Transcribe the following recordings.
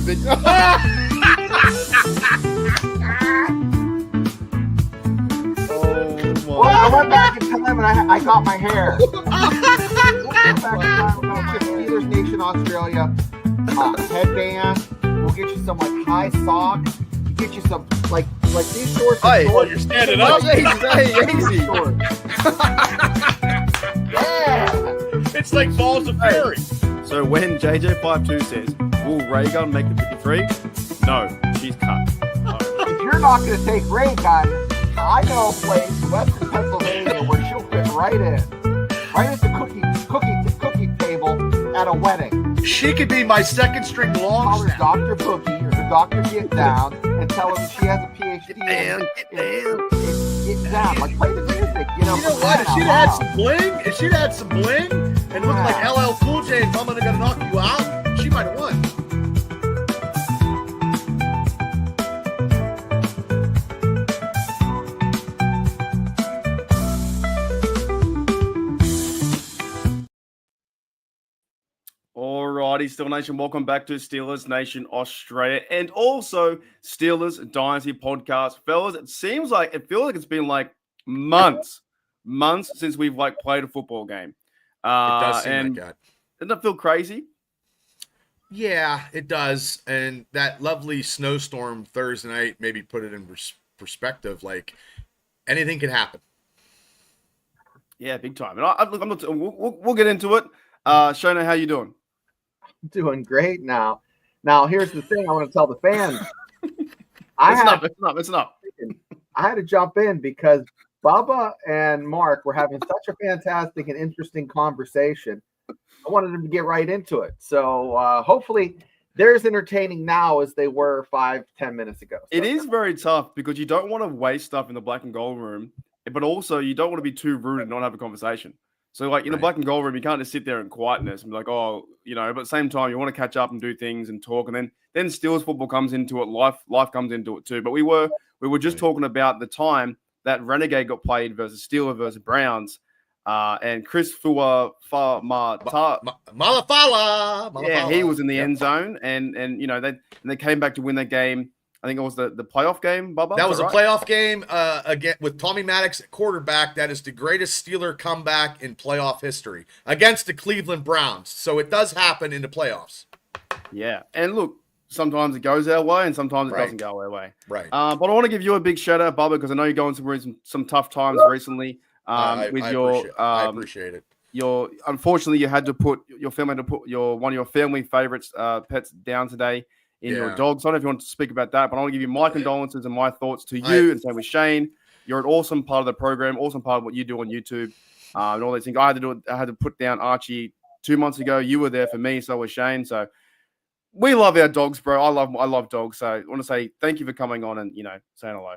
big. Well, I went back in time and I got my hair. Steelers Nation Australia headband. We'll get you some like high socks. We'll get you some like these shorts. Hey, shorts. you're standing up. Easy. Yeah. It's like balls of fury. So when JJ52 says, will Ray Gun make the 53? No, she's cut. If you're not going to take Ray Gun, I know a place in Western Pennsylvania where she'll fit right in. Right at the cookie table at a wedding. She could be my second string long Call her snap. Dr. Bookie or the Dr. Get Down and tell her she has a PhD Get Down. Like, play the music, you know. You know what? If she'd had some bling, and looked like LL Cool J and I'm gonna knock you out, she might have won. Alrighty, Steel Nation, welcome back to Steelers Nation Australia and also Steelers Dynasty Podcast. Fellas, it feels like it's been like months since we've like played a football game. It does seem like that. Doesn't that feel crazy? Yeah, it does. And that lovely snowstorm Thursday night maybe put it in perspective. Like, anything can happen. Yeah, big time. And we'll get into it. Shona, how you doing? Doing great now. Now, here's the thing I want to tell the fans. Listen up. I had to jump in because Bubba and Mark were having such a fantastic and interesting conversation. I wanted them to get right into it. So hopefully they're as entertaining now as they were 5-10 minutes ago. So, It is very tough because you don't want to waste stuff in the black and gold room, but also you don't want to be too rude and not have a conversation. So, like, in the black and gold room, you can't just sit there in quietness and be like, oh, you know, but at the same time, you want to catch up and do things and talk. And then Steelers football comes into it. Life comes into it too. But we were just talking about the time that Renegade got played versus Steelers versus Browns. And Chris Malafala. Yeah, he was in the end zone. And you know, they came back to win that game. I think it was the playoff game, Bubba. That was a playoff game again with Tommy Maddox at quarterback. That is the greatest Steeler comeback in playoff history against the Cleveland Browns. So it does happen in the playoffs. Yeah, and look, sometimes it goes our way, and sometimes it doesn't go our way. Right. But I want to give you a big shout out, Bubba, because I know you're going through some tough times recently. I appreciate it. Unfortunately, you had to put your family one of your family favorites pets down today. In your dogs. I don't know if you want to speak about that, but I want to give you my condolences and my thoughts to you and same with Shane. You're an awesome part of the program, awesome part of what you do on YouTube and all these things. I had to put down Archie 2 months ago. You were there for me, so was Shane. So we love our dogs, bro. I love dogs. So I want to say thank you for coming on and, you know, saying hello.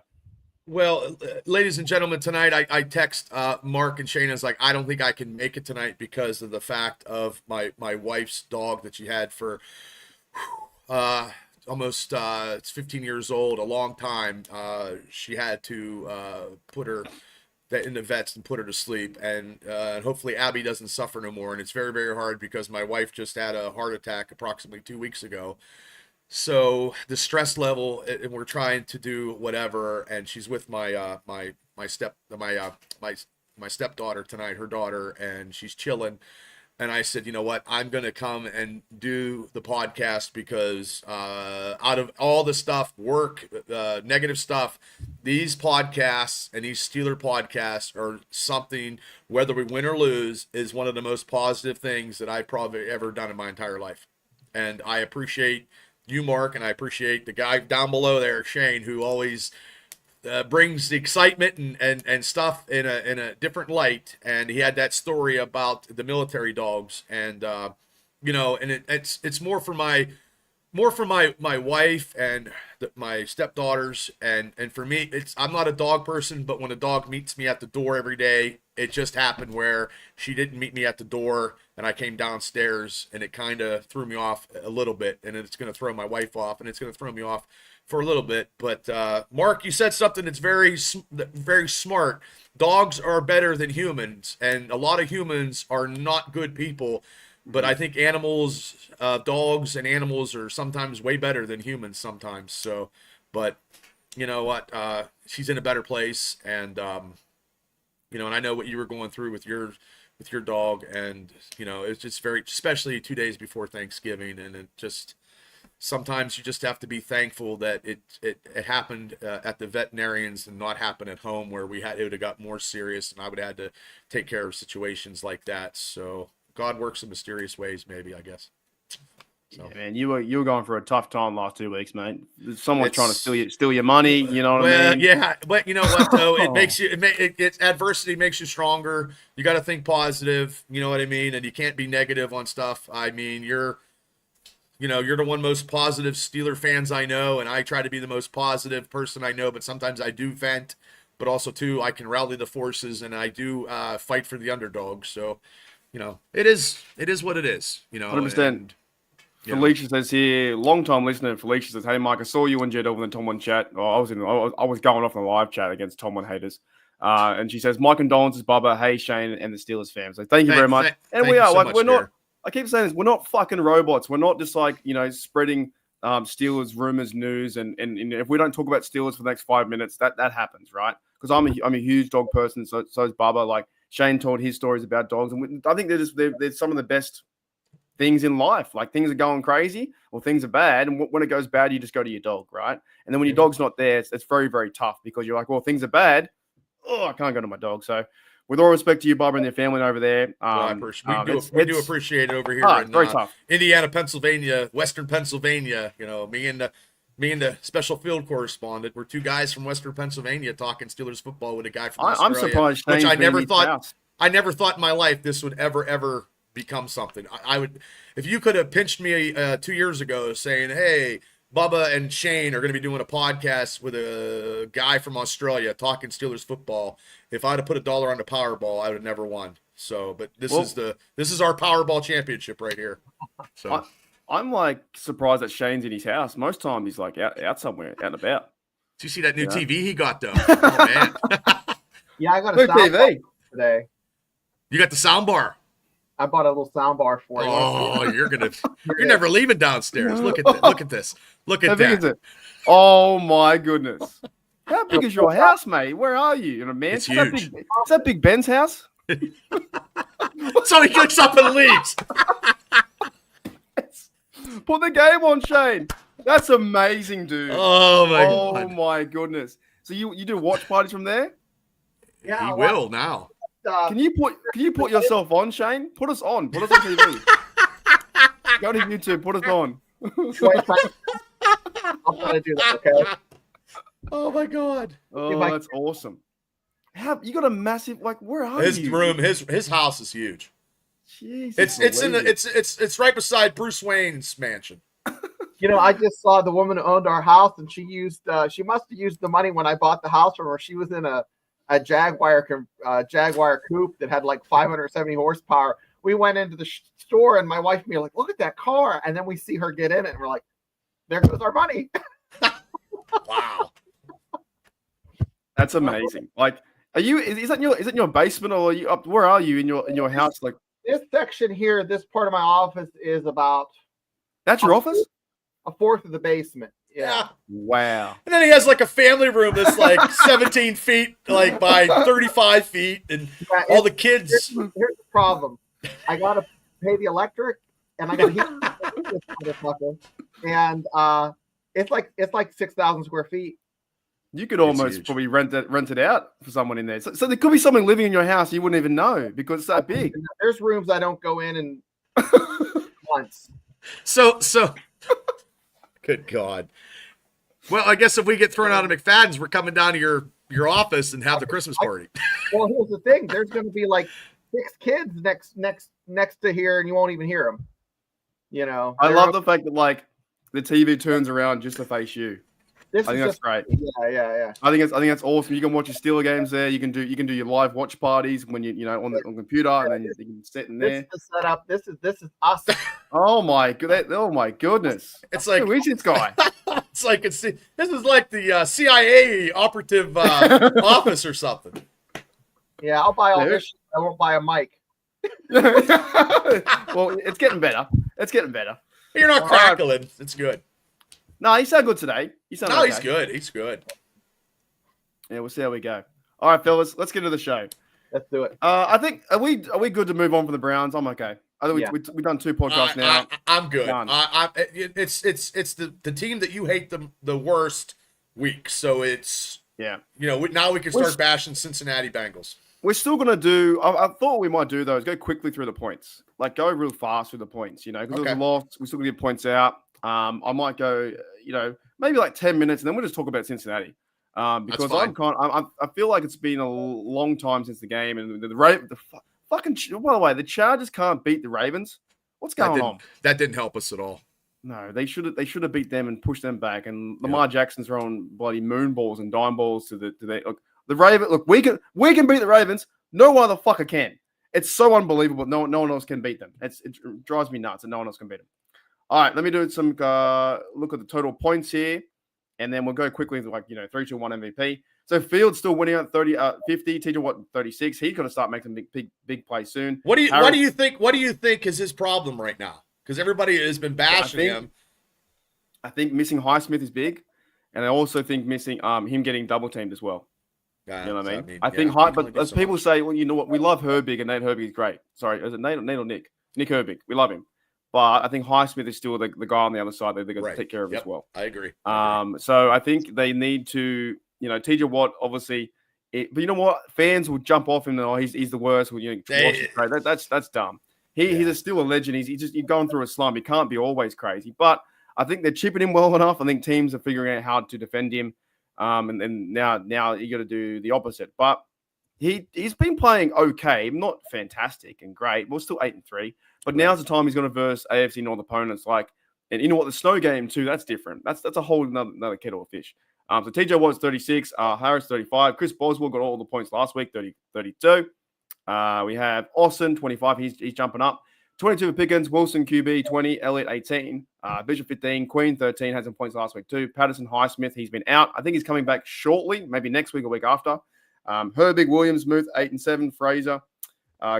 Well, ladies and gentlemen, tonight I text Mark and Shane. I was like, I don't think I can make it tonight because of the fact of my wife's dog that she had for almost it's 15 years old, a long time. She had to put her in the vets and put her to sleep, and hopefully Abby doesn't suffer no more. And it's very, very hard because my wife just had a heart attack approximately 2 weeks ago. So the stress level, and we're trying to do whatever, and she's with my stepdaughter tonight, her daughter, and she's chilling. And I said, you know what, I'm going to come and do the podcast because out of all the stuff, work, negative stuff, these podcasts and these Steeler podcasts are something, whether we win or lose, is one of the most positive things that I've probably ever done in my entire life. And I appreciate you, Mark, and I appreciate the guy down below there, Shane, who always brings the excitement and stuff in a different light. And he had that story about the military dogs, and you know, and it's more for my wife and my stepdaughters, and for me, I'm not a dog person, but when a dog meets me at the door every day, it just happened where she didn't meet me at the door and I came downstairs, and it kind of threw me off a little bit, and it's going to throw my wife off, and it's going to throw me off for a little bit. But Mark, you said something that's very, very smart. Dogs are better than humans, and a lot of humans are not good people. But I think animals, dogs and animals are sometimes way better than humans sometimes. So, but you know what? She's in a better place, and you know, and I know what you were going through with your dog, and you know, it's just very, especially 2 days before Thanksgiving, and it just sometimes you just have to be thankful that it happened at the veterinarians and not happen at home where it would have got more serious, and I would have had to take care of situations like that. So God works in mysterious ways, maybe, I guess. So. Yeah, man, you were going for a tough time last 2 weeks, mate. Someone's trying to It's- steal your money. You know what I mean? Yeah, but you know what though, it makes you it's adversity makes you stronger. You got to think positive. You know what I mean, and you can't be negative on stuff. I mean, you're the one most positive Steeler fans I know, and I try to be the most positive person I know. But sometimes I do vent, but also too I can rally the forces, and I do fight for the underdog. So, you know, it is what it is. You know, 100%. Yeah. Felicia says here, long time listener. Felicia says, "Hey Mike, I saw you and Jed over in the Tom One chat. Oh, I was going off in the live chat against Tom One haters." And she says, "My condolences, Bubba. Hey Shane and the Steelers fans. So thank you very much." And thank we you are so like much, we're not. dear. I keep saying this. We're not fucking robots. We're not just like spreading Steelers rumors, news, and if we don't talk about Steelers for the next 5 minutes, that happens, right? Because I'm a huge dog person. So is Bubba. Like Shane told his stories about dogs, and I think they're some of the best things in life. Like things are going crazy or things are bad, and when it goes bad, you just go to your dog, right? And then when your dog's not there, it's very, very tough because you're like, well, things are bad. Oh, I can't go to my dog. So with all respect to you, Barbara, and your family over there, we do appreciate it over here in very tough. Indiana, Pennsylvania, Western Pennsylvania. You know, me and the special field correspondent, we're two guys from Western Pennsylvania talking Steelers football with a guy from Australia. I'm surprised, which Shane's I never been in thought. house. I never thought in my life this would ever become something. I would, if you could have pinched me 2 years ago saying, "Hey, Bubba and Shane are going to be doing a podcast with a guy from Australia talking Steelers football," if I'd have put $1 on the Powerball, I would have never won. So, but this is our Powerball championship right here. So I'm like surprised that Shane's in his house. Most times he's like out somewhere, out and about. do you see that new TV he got though? Oh man, Yeah, I got a Good sound bar TV. today. you got the sound bar. I bought a little sound bar for you. Oh, you're never leaving downstairs. Look at this. Look at this. Look How at big is that. it? Oh my goodness! How big is your house, mate? Where are you? In a mansion? It's huge. Is that Big Ben's house? So he gets up and leaves. Put the game on, Shane. That's amazing, dude. Oh my god. my goodness. So you do watch parties from there? Yeah, He will now. Can you put yourself on, Shane? Put us on. Put us on TV. Go to YouTube. Put us on. I'll try to do that. Okay. Oh my god. Oh, that's awesome. You got a massive where are His you? room, his house is huge. Jesus, It's right beside Bruce Wayne's mansion. You know, I just saw the woman who owned our house, and she must have used the money when I bought the house from her. She was in a Jaguar coupe that had like 570 horsepower. We went into the store, and my wife and me were like, "Look at that car!" And then we see her get in it, and we're like, "There goes our money." Wow. That's amazing. Like, are you? Is that in your basement, or are you up? Where are you in your house? Like, This section here, this part of my office is about that's your office? a fourth of the basement. Yeah. Wow. And then he has like a family room that's like 17 feet, like by 35 feet, and Yeah, all the kids. Here's the problem. I gotta pay the electric, and I gotta heat this motherfucker, and it's like 6,000 square feet. You could almost huge. probably rent it out for someone in there. So there could be someone living in your house you wouldn't even know because it's that big. There's rooms I don't go in once. So good God. Well, I guess if we get thrown out of McFadden's, we're coming down to your office and have the Christmas party. Well, here's the thing. There's going to be like 6 kids next to here, and you won't even hear them. You know. I love the fact that like the TV turns around just to face you. I think that's great. Yeah. I think that's awesome. You can watch your Steeler games there. You can do your live watch parties when you know on the computer, and then you can sit in there. This is the setup. This is us. Oh my goodness! It's like Who is this guy? this is like the CIA operative office or something. Yeah, I'll buy all There. this shit. I won't buy a mic. Well, it's getting better. It's getting better. You're not All right. crackling. It's good. No, he sounded good today. He sounded No, okay. he's good. He's good. Yeah, we'll see how we go. All right, fellas, let's get into the show. Let's do it. I think are we good to move on from the Browns? I'm okay. I think Yeah. we've done 2 podcasts now. I'm good. Done. It's the team that you hate the worst week. So it's Yeah. now we can start bashing Cincinnati Bengals. We're still gonna do. I thought we might do those. Go quickly through the points. Like go real fast through the points. Because there's a lot. We still gonna get points out. I might go. Maybe like 10 minutes, and then we'll just talk about Cincinnati. Because I feel like it's been a long time since the game, and by the way, the Chargers can't beat the Ravens. What's going on? That didn't help us at all. No, they should have beat them and pushed them back. And Lamar Jackson's throwing bloody moon balls and dime balls to the Ravens. Look, we can beat the Ravens. No other fucker can. It's so unbelievable. No one else can beat them. It drives me nuts, and no one else can beat them. All right, let me do some look at the total points here, and then we'll go quickly to 3, 2, 1 MVP. So Fields still winning at 50. TJ Watt 36. He's got to start making big plays soon. What do you think? What do you think is his problem right now? Because everybody has been bashing him. I think missing Highsmith is big, and I also think missing him getting double teamed as well. You know what I mean? I think but as people say, well, you know what? We love Herbig, and Nate Herbig is great. Sorry, is it Nate or Nick? Nick Herbig. We love him. But I think Highsmith is still the guy on the other side that they're going to take care of as well. I agree. So I think they need to, TJ Watt, obviously. But you know what? Fans will jump off him. Oh, he's the worst. That's dumb. He's still a legend. He's going through a slump. He can't be always crazy. But I think they're chipping him well enough. I think teams are figuring out how to defend him. And now you got to do the opposite. But he's been playing okay, not fantastic and great. We're still 8-3. But now's the time he's going to verse AFC North opponents. And you know what? The snow game too. That's different. That's a whole another kettle of fish. So TJ Watt's 36, Harris 35. Chris Boswell got all the points last week, 32. We have Austin 25. He's jumping up. 22 for Pickens, Wilson QB 20, Elliott 18, Bishop 15, Queen 13 had some points last week too. Patterson, Highsmith, he's been out. I think he's coming back shortly, maybe next week or week after. Herbig, Williams, Muth 8 and 7, Fraser.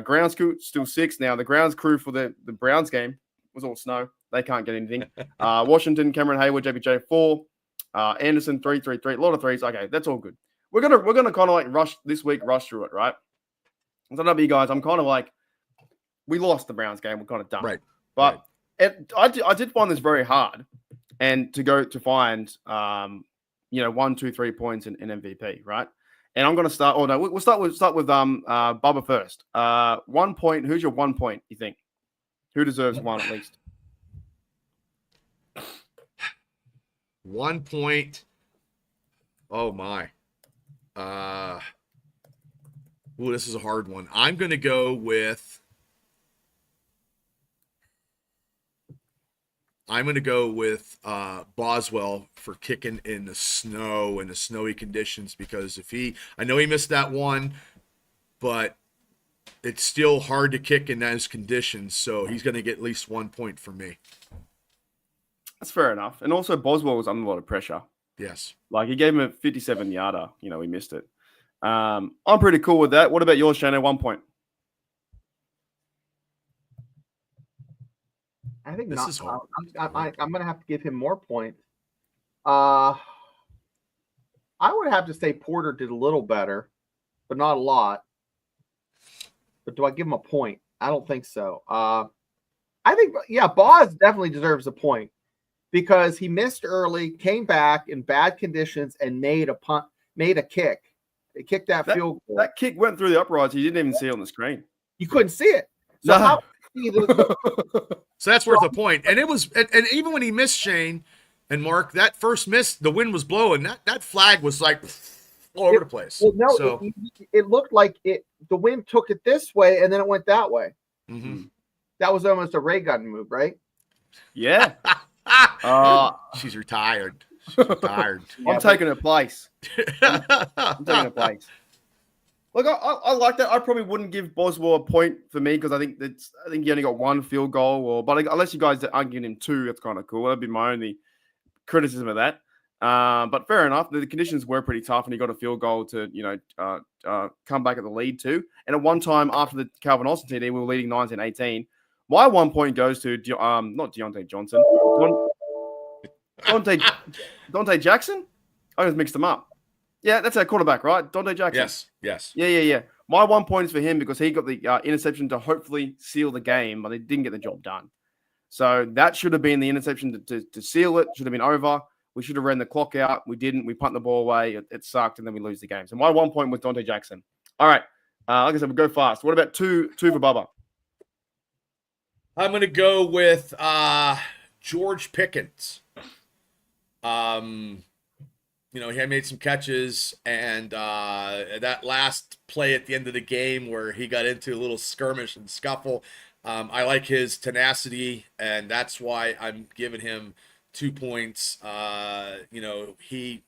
Grounds crew still 6. Now the grounds crew for the Browns game was all snow. They can't get anything. Washington, Cameron Hayward, JBJ 4. Anderson 3. A lot of threes. Okay, that's all good. We're gonna kind of rush through it, right? I don't know about you guys. I'm kind of we lost the Browns game. We're kind of done. Right. But I did find this very hard, and to find 1, 2, 3 points in MVP, right? And I'm going to start. Oh no, we'll start with Bubba first. 1 point. Who's your 1 point? You think? Who deserves one at least? 1 point. Oh my. This is a hard one. I'm going to go with. Boswell for kicking in the snow and the snowy conditions, because I know he missed that one, but it's still hard to kick in those conditions. So he's going to get at least 1 point from me. That's fair enough. And also Boswell was under a lot of pressure. Yes. He gave him a 57-yarder. He missed it. I'm pretty cool with that. What about yours, Shana? 1 point. I think this not. Is hard. I'm going to have to give him more points. I would have to say Porter did a little better, but not a lot. But do I give him a point? I don't think so. I think, Boz definitely deserves a point because he missed early, came back in bad conditions, and made a kick. He kicked that field goal. That kick went through the uprights. You didn't even see it on the screen. You couldn't see it. So how? So that's worth a point. And it was, and even when he missed, Shane and Mark, that first miss, the wind was blowing. That flag was all over the place. Well, no, it looked like the wind took it this way and then it went that way. Mm-hmm. That was almost a ray gun move, right? Yeah. She's retired. I'm taking her place. I'm taking her place. Look, I like that. I probably wouldn't give Boswell a point for me because I think he only got 1 field goal. But unless you guys aren't giving him 2, that's kind of cool. That'd be my only criticism of that. But fair enough. The conditions were pretty tough, and he got a field goal to come back at the lead too. And at one time after the Calvin Austin TD, we were leading 19-18. My 1 point goes to not Deontay Johnson, Dante Jackson. I just mixed them up. Yeah, that's our quarterback, right? Dante Jackson. Yes. Yeah. My 1 point is for him because he got the interception to hopefully seal the game, but they didn't get the job done. So that should have been the interception to seal it. Should have been over. We should have ran the clock out. We didn't. We punt the ball away. It sucked, and then we lose the game. So my 1 point was Dante Jackson. All right. Like I said, we'll go fast. What about two for Bubba? I'm going to go with George Pickens. He had made some catches, and that last play at the end of the game where he got into a little skirmish and scuffle, I like his tenacity, and that's why I'm giving him 2 points. He's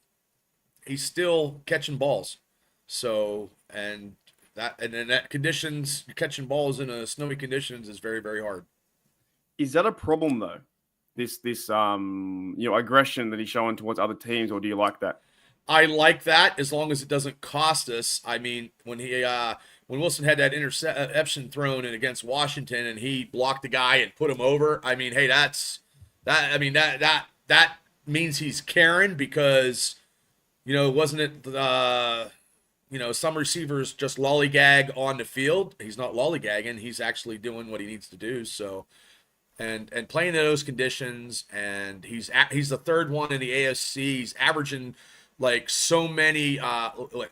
still catching balls, so and in that conditions, catching balls in a snowy conditions is very, very hard. Is that a problem though? This aggression that he's showing towards other teams, or do you like that? I like that as long as it doesn't cost us. I mean, when Wilson had that interception thrown in against Washington and he blocked the guy and put him over, I mean, hey, that means he's caring because, wasn't it some receivers just lollygag on the field. He's not lollygagging. He's actually doing what he needs to do. So, and playing in those conditions, and he's the third one in the AFC. He's averaging like so many,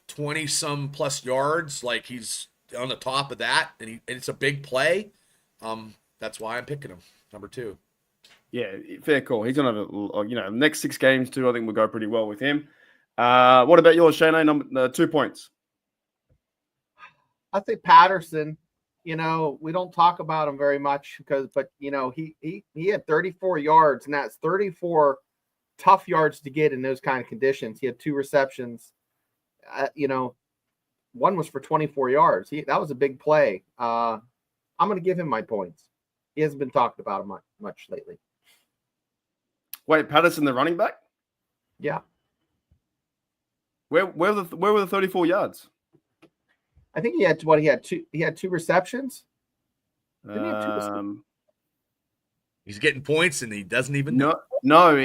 20 some plus yards. Like he's on the top of that, and it's a big play. That's why I'm picking him number 2. Yeah, fair call. He's gonna have next 6 games too. I think we'll go pretty well with him. What about yours, Shane? Number 2 points. I think Patterson. We don't talk about him very much but he had 34 yards, and that's 34 tough yards to get in those kind of conditions. He had 2 receptions. One was for 24 yards. That was a big play. I'm going to give him my points. He hasn't been talked about much lately. Wait, Patterson, the running back? Yeah. Where were the 34 yards? I think he had 2 receptions. Didn't he have 2 receptions? He's getting points and he doesn't even know. No.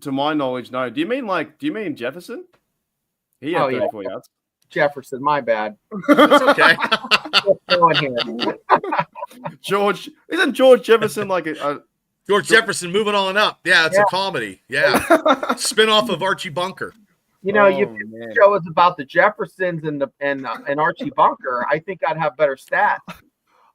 To my knowledge, no. Do you mean Jefferson? He had 34 yards. Jefferson, my bad. It's okay. George Jefferson like a George Jefferson moving on up? Yeah, it's a comedy. Yeah, spin-off of Archie Bunker. You show us about the Jeffersons and Archie Bunker. I think I'd have better stats.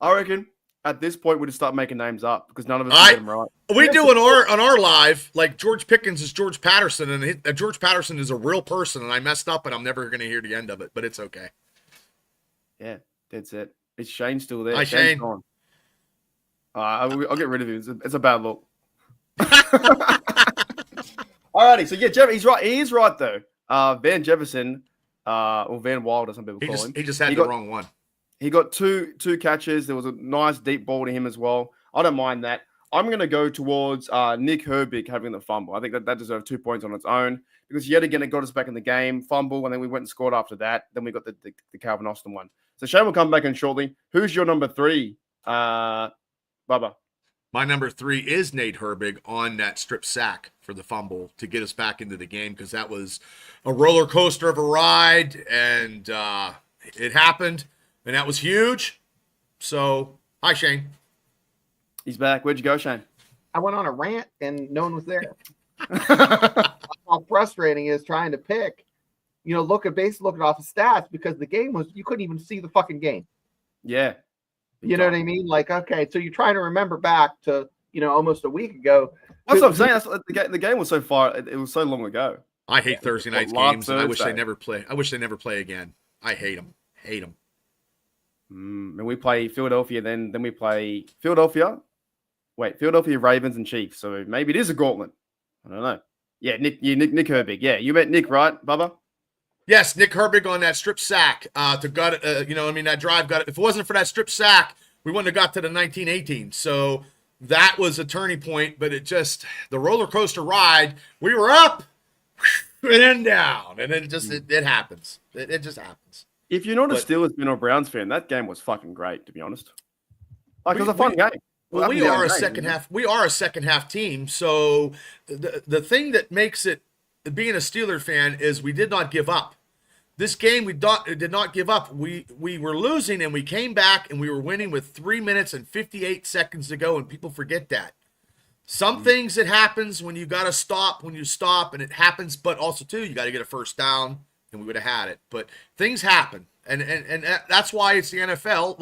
I reckon at this point we just start making names up because none of us can get them right. We do on our live, like George Pickens is George Patterson, and George Patterson is a real person, and I messed up, and I'm never going to hear the end of it, but it's okay. Yeah, that's it. Is Shane still there? Hi, Shane. Gone. I'll get rid of him. It's a bad look. Alrighty, so yeah, Jeff, he's right. He is right though. Van Jefferson, or Van Wilder, some people call him. He just had the wrong one. He got two catches. There was a nice deep ball to him as well. I don't mind that. I'm going to go towards Nick Herbig having the fumble. I think that deserved 2 points on its own because yet again it got us back in the game. Fumble, and then we went and scored after that. Then we got the Calvin Austin one. So Shane will come back in shortly. Who's your number 3, Bubba? My number 3 is Nate Herbig on that strip sack for the fumble to get us back into the game because that was a roller coaster of a ride, and it happened, and that was huge. So, hi, Shane. He's back. Where'd you go, Shane? I went on a rant, and no one was there. How frustrating it is trying to pick. Look at off the stats because the game you couldn't even see the fucking game. Yeah. You know what I mean? Like, okay, so you're trying to remember back to, almost a week ago. That's what I'm saying. The game was so far. It was so long ago. I hate Thursday night games. And I wish they never play. I wish they never play again. I hate them. And we play Philadelphia. Then we play Philadelphia. Wait, Philadelphia Ravens and Chiefs. So maybe it is a gauntlet. I don't know. Yeah, Nick Herbig. Yeah, you met Nick, right, Bubba? Yes, Nick Herbig on that strip sack to gut it. That drive got it. If it wasn't for that strip sack, we wouldn't have got to the 19-18. So that was a turning point, but the roller coaster ride, we were up, and then down, and then it happens. It just happens. If you're not a But- Steelers fan or Browns fan, that game was fucking great, to be honest. Like, it was a We- fun game. Well, we Up and are a down game, second you know? half. We are a second half team. So the thing that makes it being a Steeler fan is we did not give up. This game we did not give up. We were losing and we came back and we were winning with 3 minutes and 58 seconds to go, and people forget that. Some things that happens when you got to stop, when you stop, and it happens, but also too you got to get a first down, and we would have had it. But things happen, and that's why it's the NFL.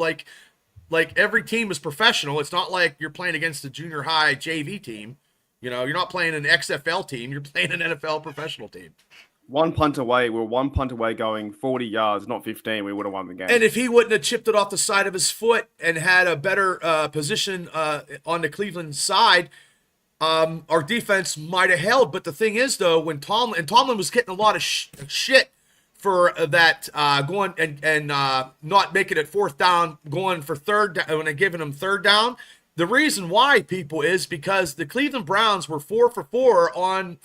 Like every team is professional. It's not like you're playing against a junior high JV team. You know, you're not playing an XFL team. You're playing an NFL professional team. One punt away. We were one punt away going 40 yards, not 15. We would have won the game. And if he wouldn't have chipped it off the side of his foot and had a better position on the Cleveland side, our defense might have held. But the thing is, though, when Tomlin was getting a lot of shit for that going and not making it fourth down, going for third down, when they giving him third down. The reason why, people, is because the Cleveland Browns were 4 for 4 on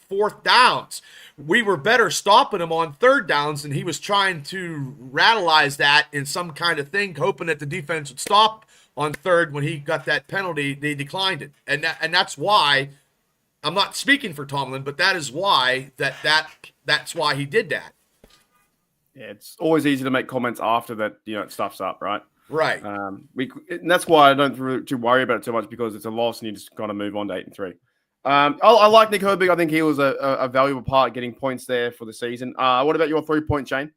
fourth downs. We were better stopping him on third downs, and he was trying to rattleize that in some kind of thing, hoping that the defense would stop on third. When he got that penalty, they declined it, and that's why I'm not speaking for Tomlin, but that is why that's why he did that. Yeah, it's always easy to make comments after that, stuff's up, right? Right. And that's why I don't really too worry about it too much, because it's a loss and you just got to move on to 8-3. I like Nick Herbig. I think he was a valuable part getting points there for the season. What about your 3-point, Shane?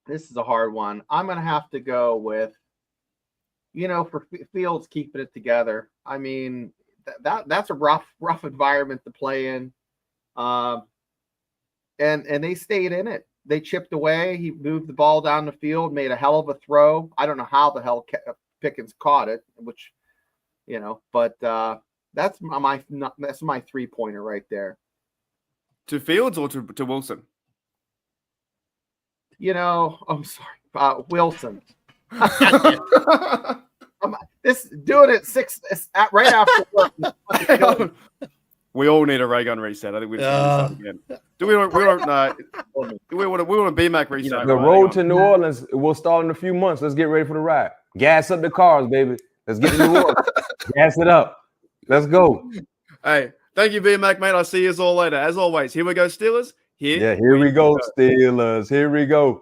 This is a hard one. I'm going to have to go with, for Fields keeping it together. I mean, that's a rough environment to play in. And they stayed in it. They chipped away. He moved the ball down the field, made a hell of a throw. I don't know how the hell Pickens caught it, which, but that's my 3-pointer right there. To Fields or to Wilson? I'm sorry, Wilson. This doing it right after work. We all need a ray gun reset. I think we just start again. Do we want a BMAC reset? The road to New Orleans will start in a few months. Let's get ready for the ride. Gas up the cars, baby. Let's get to New Orleans. Gas it up. Let's go. Hey, thank you, BMAC, mate. I'll see you all later. As always, here we go, Steelers. Here we go, Steelers. Here we go.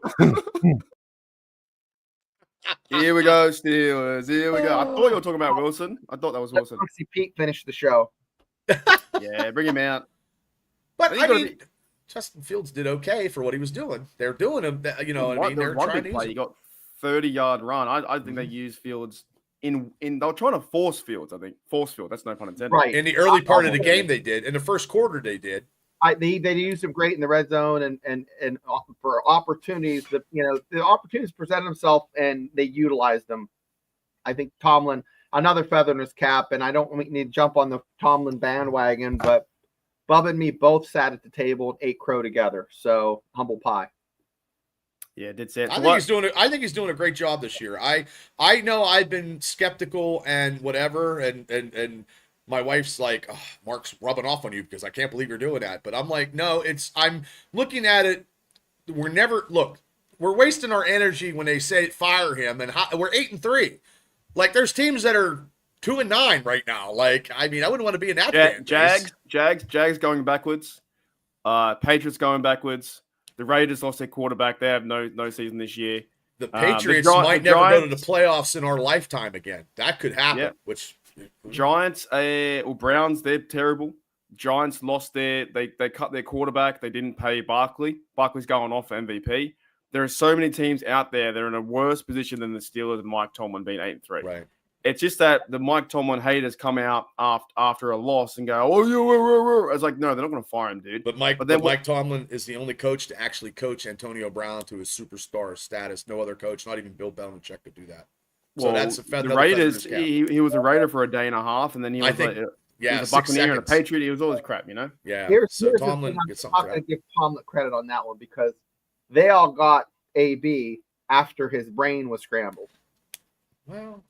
Here we go, Steelers. Here we go. I thought you were talking about Wilson. I thought that was Wilson. Let's see Pete finish the show. Yeah, bring him out. But I mean, Justin Fields did okay for what he was doing. They're doing him, what I mean? They're trying to use him. He got 30-yard run. I think they used Fields in. They were trying to force Fields. I think force Field. That's no pun intended. Right. In the early part of the game, they did. In the first quarter, they did. They used him great in the red zone and for opportunities. The opportunities presented themselves and they utilized them. I think Tomlin, another feather in his cap, and I don't need to jump on the Tomlin bandwagon, but Bubba and me both sat at the table and ate crow together. So humble pie. Yeah, did say it. I think he's doing a great job this year. I know I've been skeptical and whatever, and my wife's like, oh, Mark's rubbing off on you because I can't believe you're doing that. But I'm like, no, I'm looking at it. We're wasting our energy when they say fire him, and we're 8-3. Like, there's teams that are 2-9 right now. Like, I mean, I wouldn't want to be in that fan base. Jags going backwards. Patriots going backwards. The Raiders lost their quarterback. They have no season this year. The Patriots might never go to the playoffs in our lifetime again. That could happen. Yeah. Which Giants, Browns, they're terrible. Giants lost they cut their quarterback. They didn't pay Barkley. Barkley's going off for MVP. There are so many teams out there that are in a worse position than the Steelers and Mike Tomlin being 8-3. right. It's just that the Mike Tomlin haters come out after a loss and go, "Oh, you." I was like, no, they're not going to fire him, dude. But Mike Tomlin is the only coach to actually coach Antonio Brown to his superstar status. No other coach, not even Bill Belichick, could do that. So that's the Raiders. He was a Raider for a day and a half, and then he was he was a Buccaneer and a Patriot. He was always crap, Yeah. Here's Tomlin gets something. I'm going to give Tomlin credit on that one because they all got AB after his brain was scrambled. Well,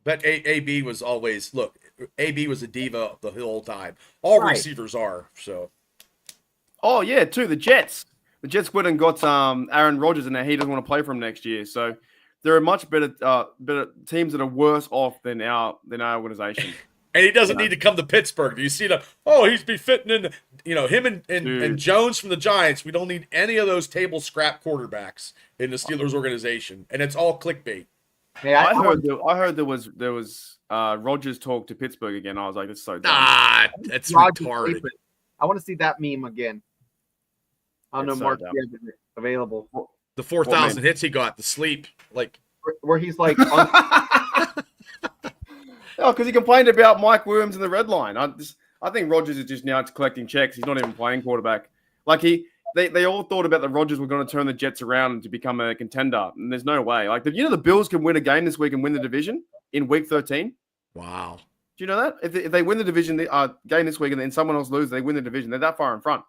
but AB was always AB was a diva the whole time. All Right. receivers are. So Oh yeah, too the Jets. The Jets went and got Aaron Rodgers, and now he doesn't want to play for him next year. So there are much better teams that are worse off than our organization. and he doesn't need to come to Pittsburgh. Do you see that? Oh, he's befitting in, him and Dude. Jones from the Giants. We don't need any of those table scrap quarterbacks in the Steelers organization, and it's all clickbait. Hey, I heard there was Rodgers talk to Pittsburgh again. I was like, that's so dumb. Ah, that's Rodgers retarded. sleeping. I want to see that meme again. I don't know, It's so Mark, dumb. if you have it available. The 4,000 hits he got, the sleep, like Where he's like, Oh, because he complained about Mike Williams in the red line. I think Rodgers is just now collecting checks. He's not even playing quarterback. Like they all thought about that Rodgers were going to turn the Jets around to become a contender, and there's no way. Like the Bills can win a game this week and win the division in week 13. wow. Do you know that if they win the division game this week and then someone else loses, they win the division. They're that far in front.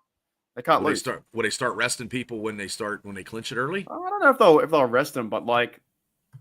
They can't lose. Will they start resting people when they clinch it early? I don't know if they'll rest them, but like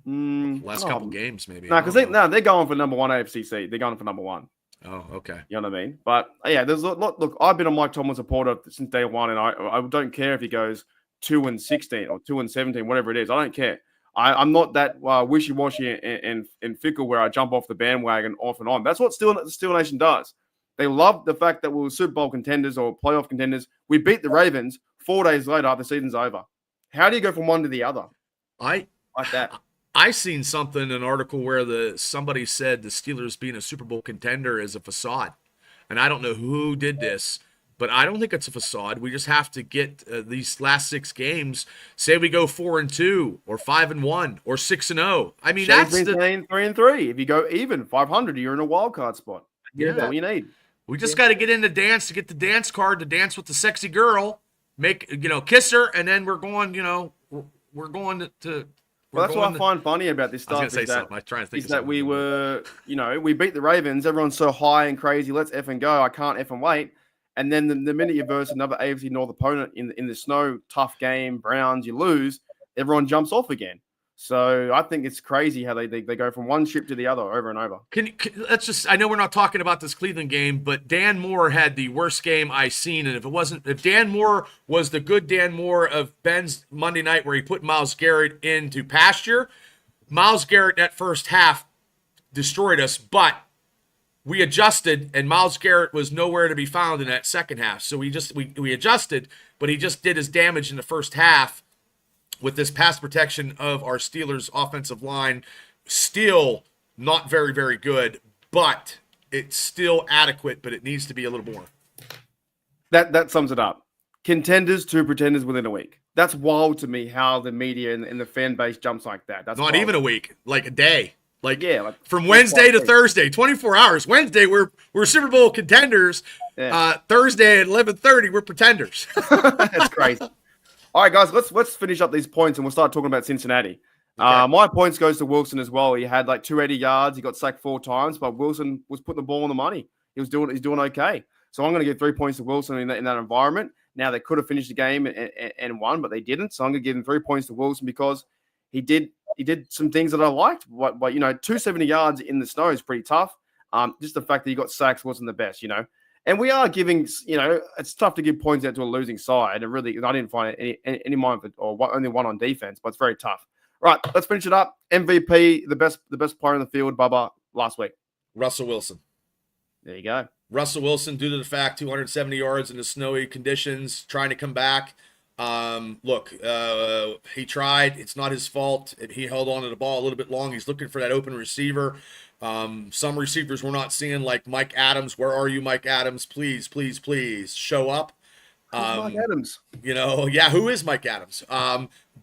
Last couple games, maybe. No, because they're going for number one AFC seed. They're going for number one. Oh, okay. You know what I mean? But yeah, there's a lot. Look, I've been a Mike Tomlin supporter since day one, and I don't care if he goes 2-16 or 2-17, whatever it is. I don't care. I'm not that wishy-washy and fickle where I jump off the bandwagon off and on. That's what the Steel Nation does. They love the fact that we were Super Bowl contenders or playoff contenders. We beat the Ravens 4 days later. The season's over. How do you go from one to the other like that? I seen something, an article where somebody said the Steelers being a Super Bowl contender is a facade, and I don't know who did this, but I don't think it's a facade. We just have to get these last 6 games. Say we go 4-2 or 5-1 or 6-0. I mean, that's been saying 3-3. If you go even 500, you're in a wild card spot. Yeah. That's all you need. we just got to get in the dance to get the dance card to dance with the sexy girl, kiss her, and then we're going. We're going to. Well, that's what I find funny about this I was stuff going to say is that, something. I was trying to think is of that something. we were, we beat the Ravens. Everyone's so high and crazy. Let's F and go. I can't F and wait. And then the minute you verse another AFC North opponent in the snow, tough game, Browns, you lose, everyone jumps off again. So I think it's crazy how they go from one ship to the other over and over. Let's just, I know we're not talking about this Cleveland game, but Dan Moore had the worst game I've seen. And if Dan Moore was the good Dan Moore of Ben's Monday night where he put Myles Garrett into pasture, Myles Garrett that first half destroyed us, but we adjusted and Myles Garrett was nowhere to be found in that second half. So we adjusted, but he just did his damage in the first half with this pass protection of our Steelers offensive line. Still not very, very good, but it's still adequate, but it needs to be a little more. That sums it up. Contenders to pretenders within a week. That's wild to me how the media and the fan base jumps like that. That's Not wild. even a week, like a day. Like from it's Wednesday to wild. Thursday, 24 hours. Wednesday we're Super Bowl contenders. Yeah. Thursday at 11:30 we're pretenders. That's crazy. All right, guys, let's finish up these points and we'll start talking about Cincinnati. Okay. My points goes to Wilson as well. He had like 280 yards. He got sacked 4 times, but Wilson was putting the ball on the money. He's doing okay. So I'm going to give 3 points to Wilson in that environment. Now they could have finished the game and won, but they didn't. So I'm going to give him 3 points to Wilson because he did some things that I liked. But 270 yards in the snow is pretty tough. Just the fact that he got sacks wasn't the best, And we are giving, it's tough to give points out to a losing side. And really, I didn't find any mind or only one on defense, but it's very tough. Right, let's finish it up. MVP, the best player in the field, Bubba, last week. Russell Wilson. There you go. Russell Wilson, due to the fact 270 yards in the snowy conditions, trying to come back. He tried. It's not his fault. He held on to the ball a little bit long. He's looking for that open receiver. Some receivers we're not seeing, like Mike Adams. Where are you, Mike Adams? Please, please, please show up. Mike Adams. Who is Mike Adams?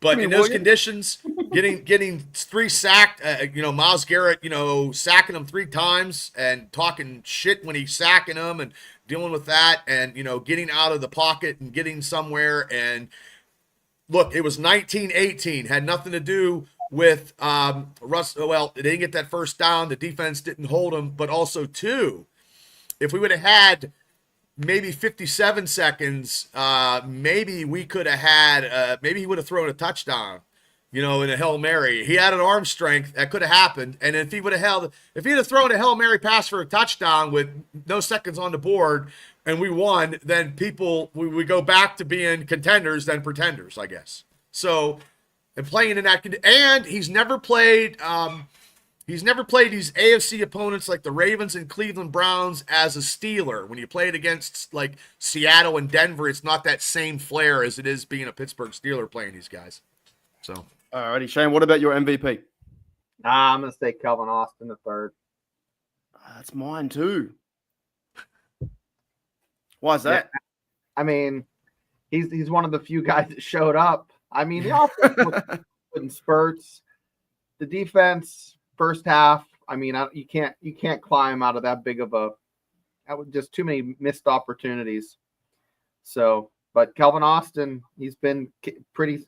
But in those conditions, getting 3 sacked, Myles Garrett, sacking him 3 times and talking shit when he's sacking him and dealing with that and, getting out of the pocket and getting somewhere. And look, it was 19-18, had nothing to do with Russ. Well, they didn't get that first down. The defense didn't hold him, but also too, if we would have had maybe 57 seconds, maybe we could have had, maybe he would have thrown a touchdown. in a Hail Mary. He had an arm strength that could have happened. And if he would have if he'd have thrown a Hail Mary pass for a touchdown with no seconds on the board and we won, then we go back to being contenders than pretenders, I guess. So, and playing in that, and he's never played these AFC opponents like the Ravens and Cleveland Browns as a Steeler. When you play it against like Seattle and Denver, it's not that same flair as it is being a Pittsburgh Steeler playing these guys. So, alrighty, Shane, what about your MVP? I'm going to say Calvin Austin the third. That's mine too. Why is that? Yeah. I mean, he's one of the few guys that showed up. I mean, the offense was in spurts. The defense, first half, I mean, you can't climb out of that big of that was just too many missed opportunities. So, but Calvin Austin, he's been pretty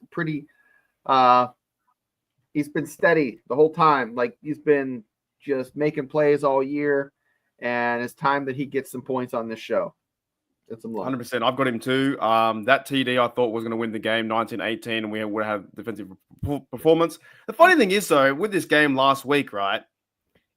he's been steady the whole time. Like, he's been just making plays all year, and it's time that he gets some points on this show. 100%. I've got him too. That TD I thought was going to win the game 19-18, and we would have defensive performance. The funny thing is, though, with this game last week, right?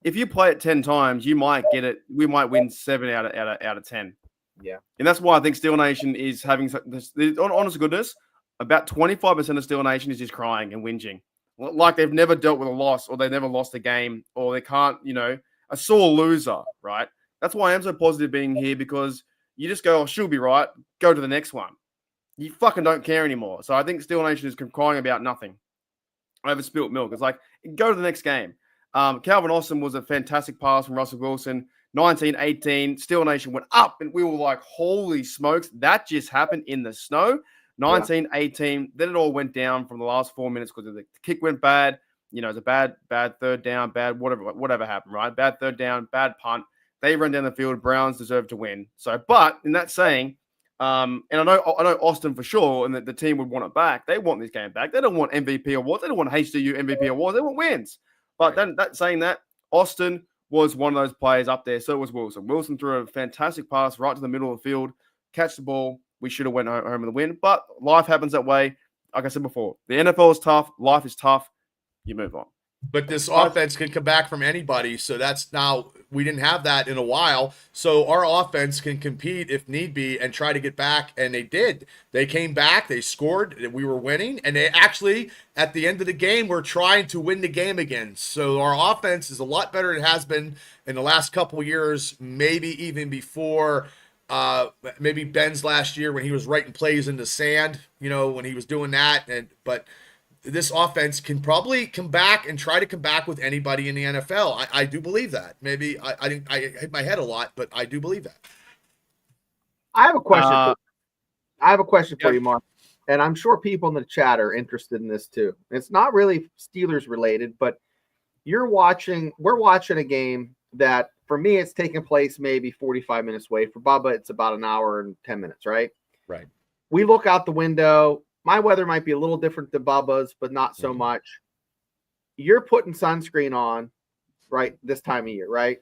If you play it 10 times, you might get it. We might win 7 out of 10. Yeah. And that's why I think Steel Nation is having this. Honest to goodness, about 25% of Steel Nation is just crying and whinging. Like they've never dealt with a loss, or they've never lost a game, or they can't, a sore loser, right? That's why I'm so positive being here, because you just go, oh, she'll be right. Go to the next one. You fucking don't care anymore. So I think Steel Nation is crying about nothing over spilt milk. It's like, go to the next game. Calvin Austin was a fantastic pass from Russell Wilson. 19-18. Steel Nation went up, and we were like, holy smokes, that just happened in the snow. 19-18. Then it all went down from the last 4 minutes because the kick went bad. It was a bad third down, bad whatever happened, right? Bad third down, bad punt. They run down the field. Browns deserve to win. So, but in that saying, and I know Austin for sure, and that the team would want it back. They want this game back. They don't want MVP awards. They don't want HDU MVP awards. They want wins. But then saying that, Austin was one of those players up there. So was Wilson. Wilson threw a fantastic pass right to the middle of the field, catch the ball. We should have went home with a win. But life happens that way. Like I said before, the NFL is tough. Life is tough. You move on. But this offense can come back from anybody. So that's now, we didn't have that in a while. So our offense can compete if need be and try to get back. And they did. They came back. They scored. We were winning. And they actually, at the end of the game, were trying to win the game again. So our offense is a lot better than it has been in the last couple of years, maybe even before maybe Ben's last year when he was writing plays in the sand, when he was doing that. But this offense can probably come back and try to come back with anybody in the NFL. I do believe that. Maybe I hit my head a lot, but I do believe that. I have a question. For you, Mark, and I'm sure people in the chat are interested in this too. It's not really Steelers related, but we're watching a game that for me it's taking place maybe 45 minutes away. For Bubba, it's about an hour and 10 minutes, right? Right. We look out the window. My weather might be a little different than Bubba's, but not so much. You're putting sunscreen on, right, this time of year, right?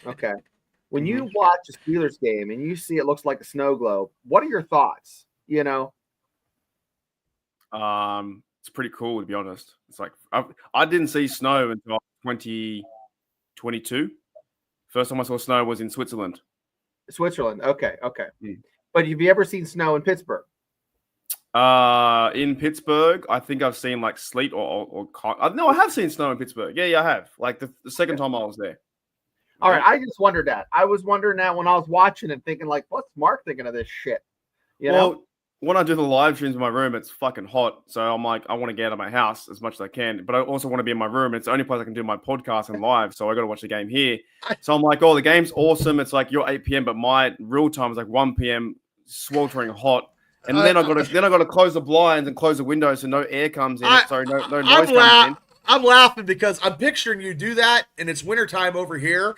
Okay. When you watch a Steelers game and you see it looks like a snow globe, what are your thoughts? It's pretty cool, to be honest. It's like I didn't see snow until 2022. First time I saw snow was in Switzerland. Okay. But have you ever seen snow in Pittsburgh? In Pittsburgh, I think I've seen like sleet or no, I have seen snow in Pittsburgh. Yeah, I have. Like the second time I was there. All right, I just wondered that. I was wondering that when I was watching and thinking, like, what's Mark thinking of this shit? You know? When I do the live streams in my room, it's fucking hot. So I'm like, I want to get out of my house as much as I can, but I also want to be in my room. It's the only place I can do my podcast and live. So I got to watch the game here. So I'm like, oh, the game's awesome. It's like you're 8 p.m., but my real time is like 1 p.m. sweltering hot. And then I got to close the blinds and close the windows so no air comes in. No noise comes in. I'm laughing because I'm picturing you do that, and it's wintertime over here.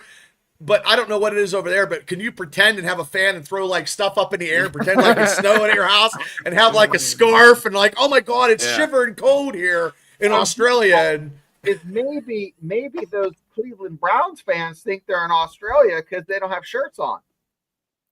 But I don't know what it is over there, but can you pretend and have a fan and throw like stuff up in the air and pretend like it's snowing at your house and have like a scarf and like, oh my God, it's shivering cold here in Australia. And maybe those Cleveland Browns fans think they're in Australia because they don't have shirts on.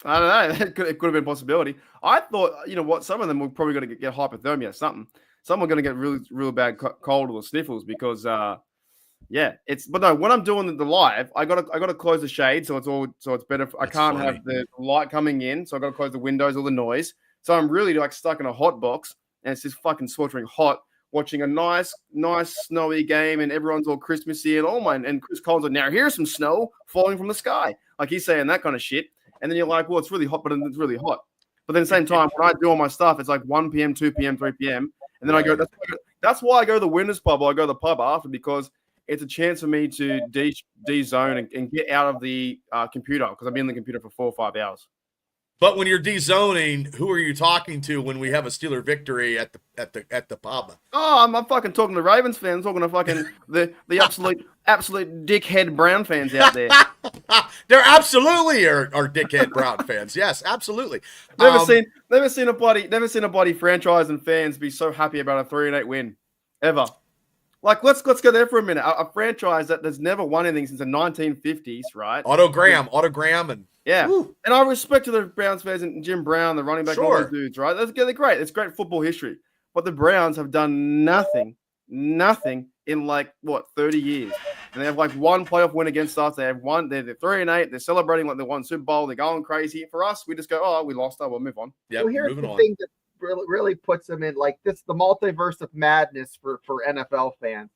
I don't know. It could have been a possibility. I thought, some of them were probably going to get hypothermia or something. someone going to get really bad cold or sniffles because but no, when I'm doing the live, I gotta close the shade so it's better. I can't funny. have the light coming in, so I gotta close the windows, all the noise. So I'm really like stuck in a hot box, and it's just fucking sweltering hot, watching a nice snowy game, and everyone's all Christmassy and Chris Cole's like, now here's some snow falling from the sky, like he's saying that kind of shit, and then you're like, well, it's really hot, but it's really hot. But then at the same time, when I do all my stuff, it's like 1 p.m., 2 p.m., 3 p.m., and then I go. That's why I go to the winners pub, or I go to the pub after, because it's a chance for me to de-zone and get out of the computer, because I've been in the computer for 4 or 5 hours. But when you're de-zoning, who are you talking to when we have a Steeler victory at the pub? Oh, I'm fucking talking to Ravens fans, talking to fucking the absolute dickhead Brown fans out there. There absolutely are dickhead Brown fans. Yes, absolutely. Never seen a bloody franchise and fans be so happy about a 3-8 win ever. Like, let's go there for a minute. A franchise that has never won anything since the 1950s, right? Otto Graham, and yeah. woo. And I respect to the Browns fans and Jim Brown, the running back, all those dudes, right? They're great. It's great football history. But the Browns have done nothing in like 30 years. And they have like one playoff win against us. They have one. They're 3-8. They're celebrating like they won Super Bowl. They're going crazy. For us, we just go, oh, we lost. Oh, we'll move on. Yeah, well, here's moving the on. thing that really puts them in like this: the multiverse of madness for NFL fans.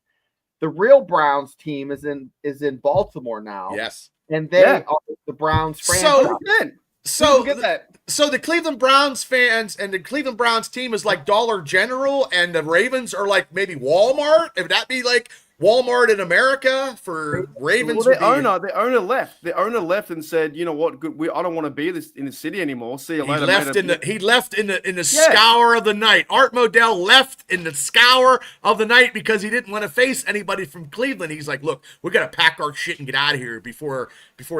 The real Browns team is in Baltimore now. Yes. And they are the Browns franchise. So get that. So the Cleveland Browns fans and the Cleveland Browns team is like Dollar General, and the Ravens are like maybe Walmart. Would that be like Walmart in America for Ravens? Well, the owner left. The owner left and said, "You know what? I don't want to be in the city anymore. See you later." He left in the scour of the night. Art Modell left in the scour of the night because he didn't want to face anybody from Cleveland. He's like, "Look, we got to pack our shit and get out of here before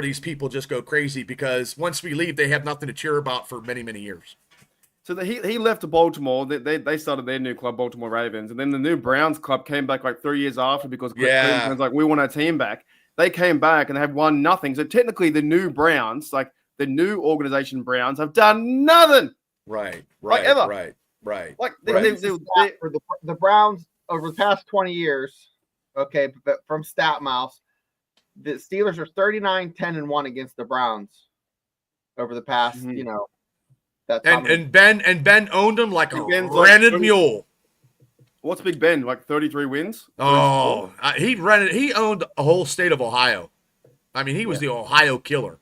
these people just go crazy. Because once we leave, they have nothing to cheer about for many, many years." So he left to Baltimore. They started their new club, Baltimore Ravens, and then the new Browns club came back like 3 years after because Cleveland was like, we want our team back. They came back and they have won nothing. So technically, the new Browns, like the new organization Browns, have done nothing. Right. Like ever. Right. Like For the Browns over the past 20 years, okay, but from StatMouse, the Steelers are 39-10-1 against the Browns over the past, And Ben owned him like a Ben's rented like, mule. What's Big Ben? Like 33 wins? Oh, he owned a whole state of Ohio. I mean, he was the Ohio killer.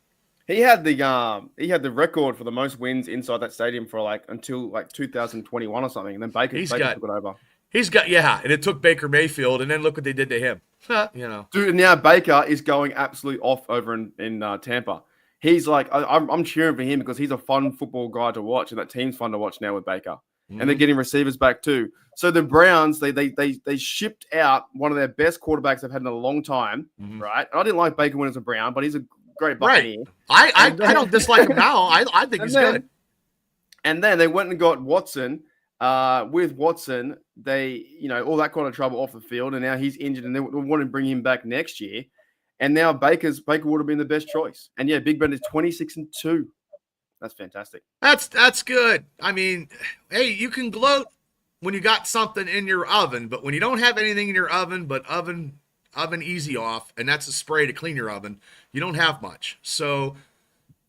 He had the record for the most wins inside that stadium for like until like 2021 or something, and then Baker took it over. And it took Baker Mayfield, and then look what they did to him. Dude, and now Baker is going absolutely off over in Tampa. He's like, I'm cheering for him because he's a fun football guy to watch, and that team's fun to watch now with Baker. Mm-hmm. And they're getting receivers back too. So the Browns, they shipped out one of their best quarterbacks they've had in a long time, right? And I didn't like Baker when he was a Brown, but he's a great Buccaneer. Right. I don't dislike him now. I think he's good. And then they went and got Watson. With Watson, they, all that kind of trouble off the field, and now he's injured, and they want to bring him back next year. And now Baker would have been the best choice. And yeah, Big Ben is 26-2. That's fantastic. That's good. I mean, hey, you can gloat when you got something in your oven, but when you don't have anything in your oven but oven easy off, and that's a spray to clean your oven, you don't have much. So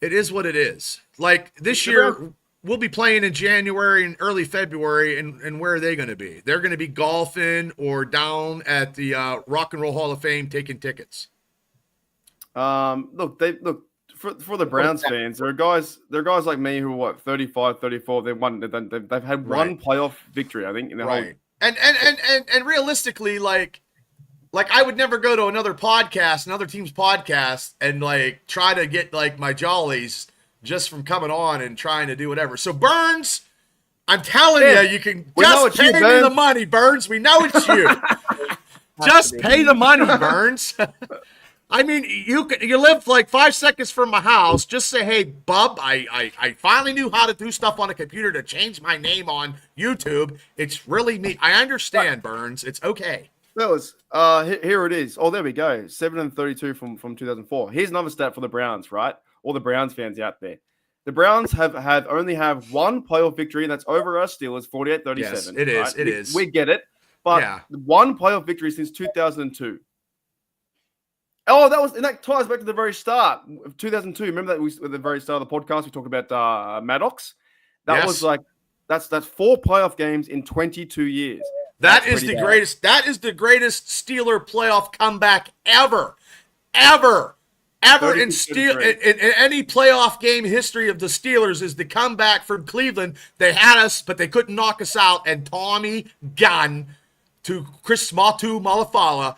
it is what it is. Like this year, we'll be playing in January and early February, and where are they going to be? They're going to be golfing or down at the Rock and Roll Hall of Fame taking tickets. Look for the Browns fans. There are guys like me who are 35, 34. They've had one playoff victory, I think, in their whole. And realistically, like I would never go to another team's podcast, and like try to get like my jollies just from coming on and trying to do whatever. So Burns, I'm telling you can just pay me the money, Burns. We know it's you. Just pay the money, Burns. I mean, you live like 5 seconds from my house. Just say, hey, bub, I finally knew how to do stuff on a computer to change my name on YouTube. It's really me. I understand, Burns. It's okay. Fellas, here it is. Oh, there we go. 7-32 from 2004. Here's another stat for the Browns, right? All the Browns fans out there. The Browns have only have one playoff victory, and that's over our Steelers, 48-37. Yes, it is. Right? It is. We get it, but Yeah. one playoff victory since 2002. Oh, that ties back to the very start of 2002. Remember that at the very start of the podcast we talked about Maddox. That Yes. was like that's 4 playoff games in 22 years. That That's is the pretty bad. greatest. That is the greatest Steeler playoff comeback ever in 32-33. in any playoff game history of the Steelers is the comeback from Cleveland. They had us, but they couldn't knock us out. And Tommy Gunn to Chris Matu Malafala,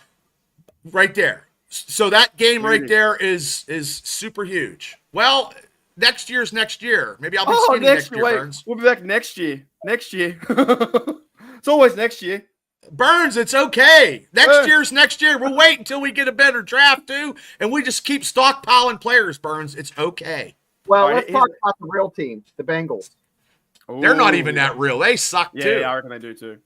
right there. So that game right there is super huge. Well, next year's next year. Maybe I'll be skinny next year, Burns. We'll be back next year. Next year. It's always next year. Burns, it's okay. Next year's next year. We'll wait until we get a better draft too, and we just keep stockpiling players, Burns. It's okay. Well, All right, let's talk about the real team, the Bengals. They're not Ooh. even that real. They suck too. Yeah, I reckon they do too.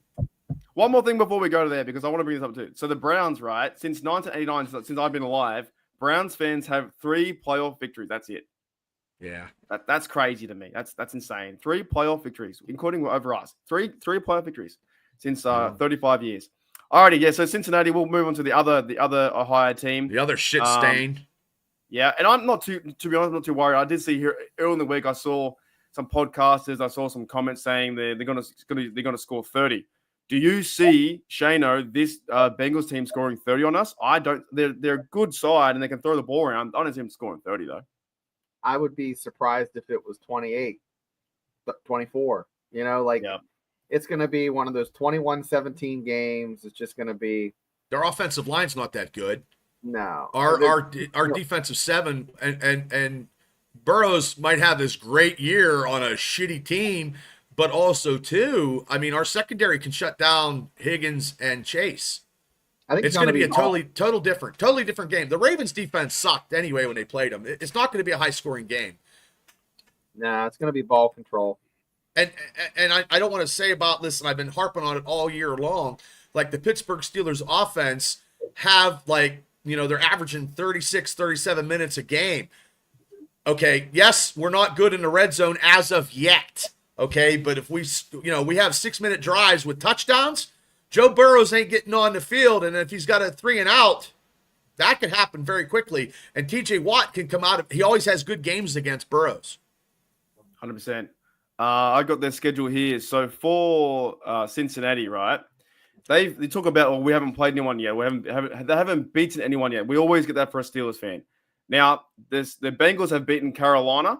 One more thing before we go to there, because I want to bring this up too. So the Browns, right? Since 1989, since I've been alive, Browns fans have 3 playoff victories. That's it. Yeah. That's crazy to me. That's insane. 3 playoff victories, including over us. Three playoff victories since 35 years. Alrighty, yeah. So Cincinnati. We'll move on to the other Ohio team. The other shit stain. Yeah, and I'm not to be honest, I'm not too worried. I did see here early in the week. I saw some podcasters. I saw some comments saying they're gonna score 30. Do you see Shano this Bengals team scoring 30 on us? I don't. They're a good side and they can throw the ball around. I don't see them scoring 30 though. I would be surprised if it was 28, 24. You know, like it's going to be one of those 21-17 games. It's just going to be Their offensive line's not that good. no. Our defensive 7 and Burrows might have this great year on a shitty team, but also too, I mean, our secondary can shut down Higgins and Chase. I think It's going to be a totally different game. The Ravens defense sucked anyway when they played them. It's not going to be a high scoring game. Nah, it's going to be ball control. And I don't want to say about this, and I've been harping on it all year long. Like the Pittsburgh Steelers offense have they're averaging 36, 37 minutes a game. Okay, yes, we're not good in the red zone as of yet. Okay, but if we have 6-minute drives with touchdowns, Joe Burrows ain't getting on the field, and if he's got a 3 and out, that could happen very quickly. And TJ Watt can come out. He always has good games against Burrows. 100%. I got their schedule here. So for Cincinnati, right? They talk about, we haven't played anyone yet. They haven't beaten anyone yet. We always get that for a Steelers fan. Now, the Bengals have beaten Carolina.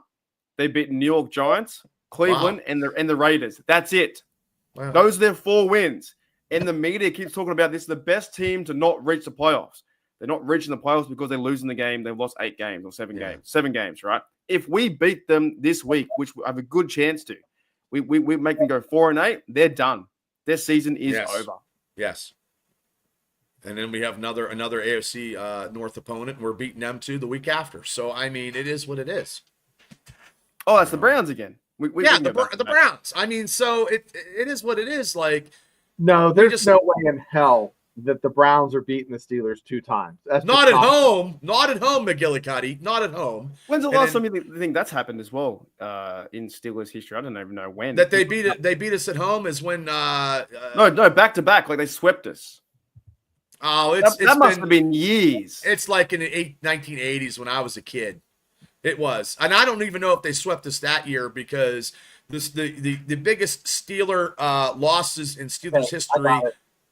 They've beaten New York Giants, Cleveland, and the Raiders. That's it. Wow. Those are their 4 wins. And the media keeps talking about this is the best team to not reach the playoffs. They're not reaching the playoffs because they're losing the game. They've lost 8 games or 7 games. 7 games, right? If we beat them this week, which we have a good chance to, we make them go 4-8, they're done. Their season is over. Yes. And then we have another AFC North opponent, and we're beating them too the week after. So, I mean, it is what it is. Oh, that's the Browns again. The Browns. I mean, so it is what it is. Like, no, there's no way in hell that the Browns are beating the Steelers 2 times. That's not at home. Not at home, McGillicuddy. Not at home. When's the last time you think that's happened as well in Steelers history? I don't even know when. That they beat us at home is when no, back to back, like they swept us. Oh, that must have been years. It's like in the 1980s when I was a kid. It was. And I don't even know if they swept us that year because the biggest Steeler losses in Steelers history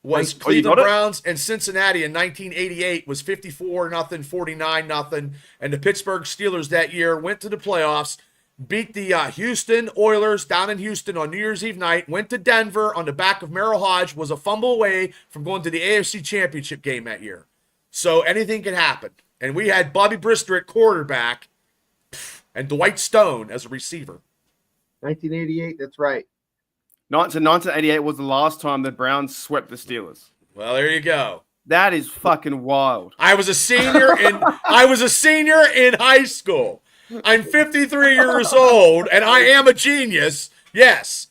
was Cleveland Browns and Cincinnati in 1988 was 54-0, 49-0. And the Pittsburgh Steelers that year went to the playoffs, beat the Houston Oilers down in Houston on New Year's Eve night, went to Denver on the back of Merrill Hodge, was a fumble away from going to the AFC Championship game that year. So anything can happen. And we had Bobby Brister at quarterback and Dwight Stone as a receiver. 1988, that's right. 1988 was the last time the Browns swept the Steelers. Well, there you go. That is fucking wild. I was a senior in high school. I'm 53 years old, and I am a genius. Yes,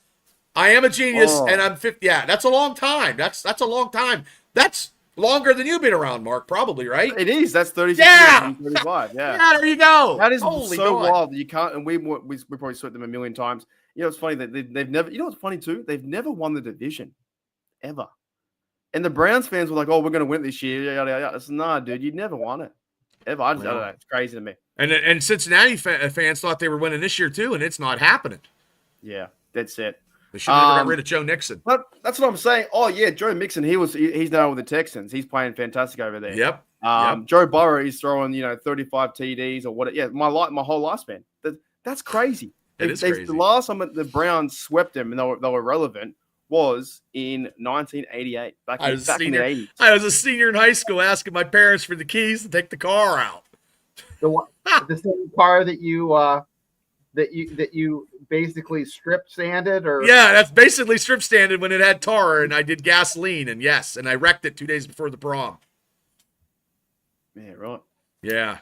I am a genius, and I'm 50. Yeah, that's a long time. That's a long time. That's Longer than you've been around, Mark, probably, right? It is. That's 36 Yeah! years and 35. Yeah. Yeah, there you go. That is Holy so God. wild that you can't. And we probably swept them a million times. You know, it's funny that they've never. You know what's funny too? They've never won the division, ever. And the Browns fans were like, "Oh, we're going to win this year." Yada, yada, yada. I said, "Nah, dude, you never won it, ever." I don't know. It's crazy to me. And Cincinnati fans thought they were winning this year too, and it's not happening. Yeah, that's it. They should have never got rid of Joe Nixon. But that's what I'm saying. Oh yeah, Joe Mixon. He's now with the Texans. He's playing fantastic over there. Yep. Joe Burrow is throwing 35 TDs or what? Yeah, my whole lifespan. That's crazy. It is crazy. The last time the Browns swept them and they were relevant was in 1988. Back in the 80s. I was a senior in high school asking my parents for the keys to take the car out. The same car that you basically strip sanded, or Yeah, that's basically strip standed when it had tar, and I did gasoline, and I wrecked it 2 days before the prom. Yeah, right. Yeah.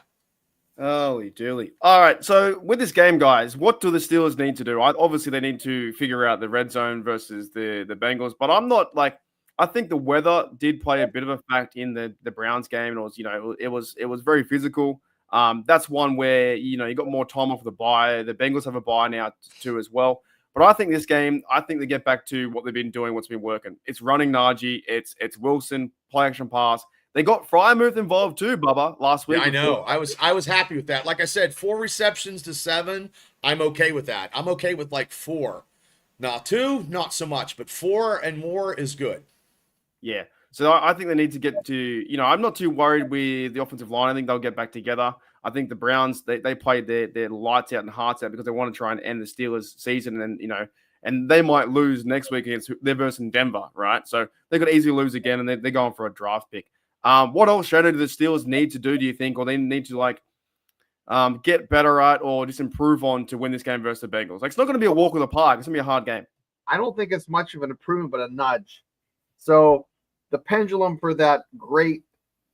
Holy dooly. All right. So with this game, guys, what do the Steelers need to do? Obviously, they need to figure out the red zone versus the Bengals, but I'm not like, I think the weather did play a bit of a fact in the Browns game. And it was very physical. That's one where, you got more time off the bye. The Bengals have a bye now too as well. But I think this game, they get back to what they've been doing, what's been working. It's running Najee. It's Wilson, play action pass. They got Freiermuth involved too, Bubba, last week. Yeah, I know. I was happy with that. Like I said, 4 receptions to 7. I'm okay with that. I'm okay with like 4. Now 2, not so much, but 4 and more is good. Yeah. So I think they need to get to, I'm not too worried with the offensive line. I think they'll get back together. I think the Browns, they played their lights out and hearts out because they want to try and end the Steelers season. And, and they might lose next week against their versus Denver, right? So they could easily lose again, and they're going for a draft pick. What else, Shannon, do the Steelers need to do, do you think? Or they need to, get better at or just improve on to win this game versus the Bengals? Like, it's not going to be a walk in the park. It's going to be a hard game. I don't think it's much of an improvement, but a nudge. So the pendulum for that great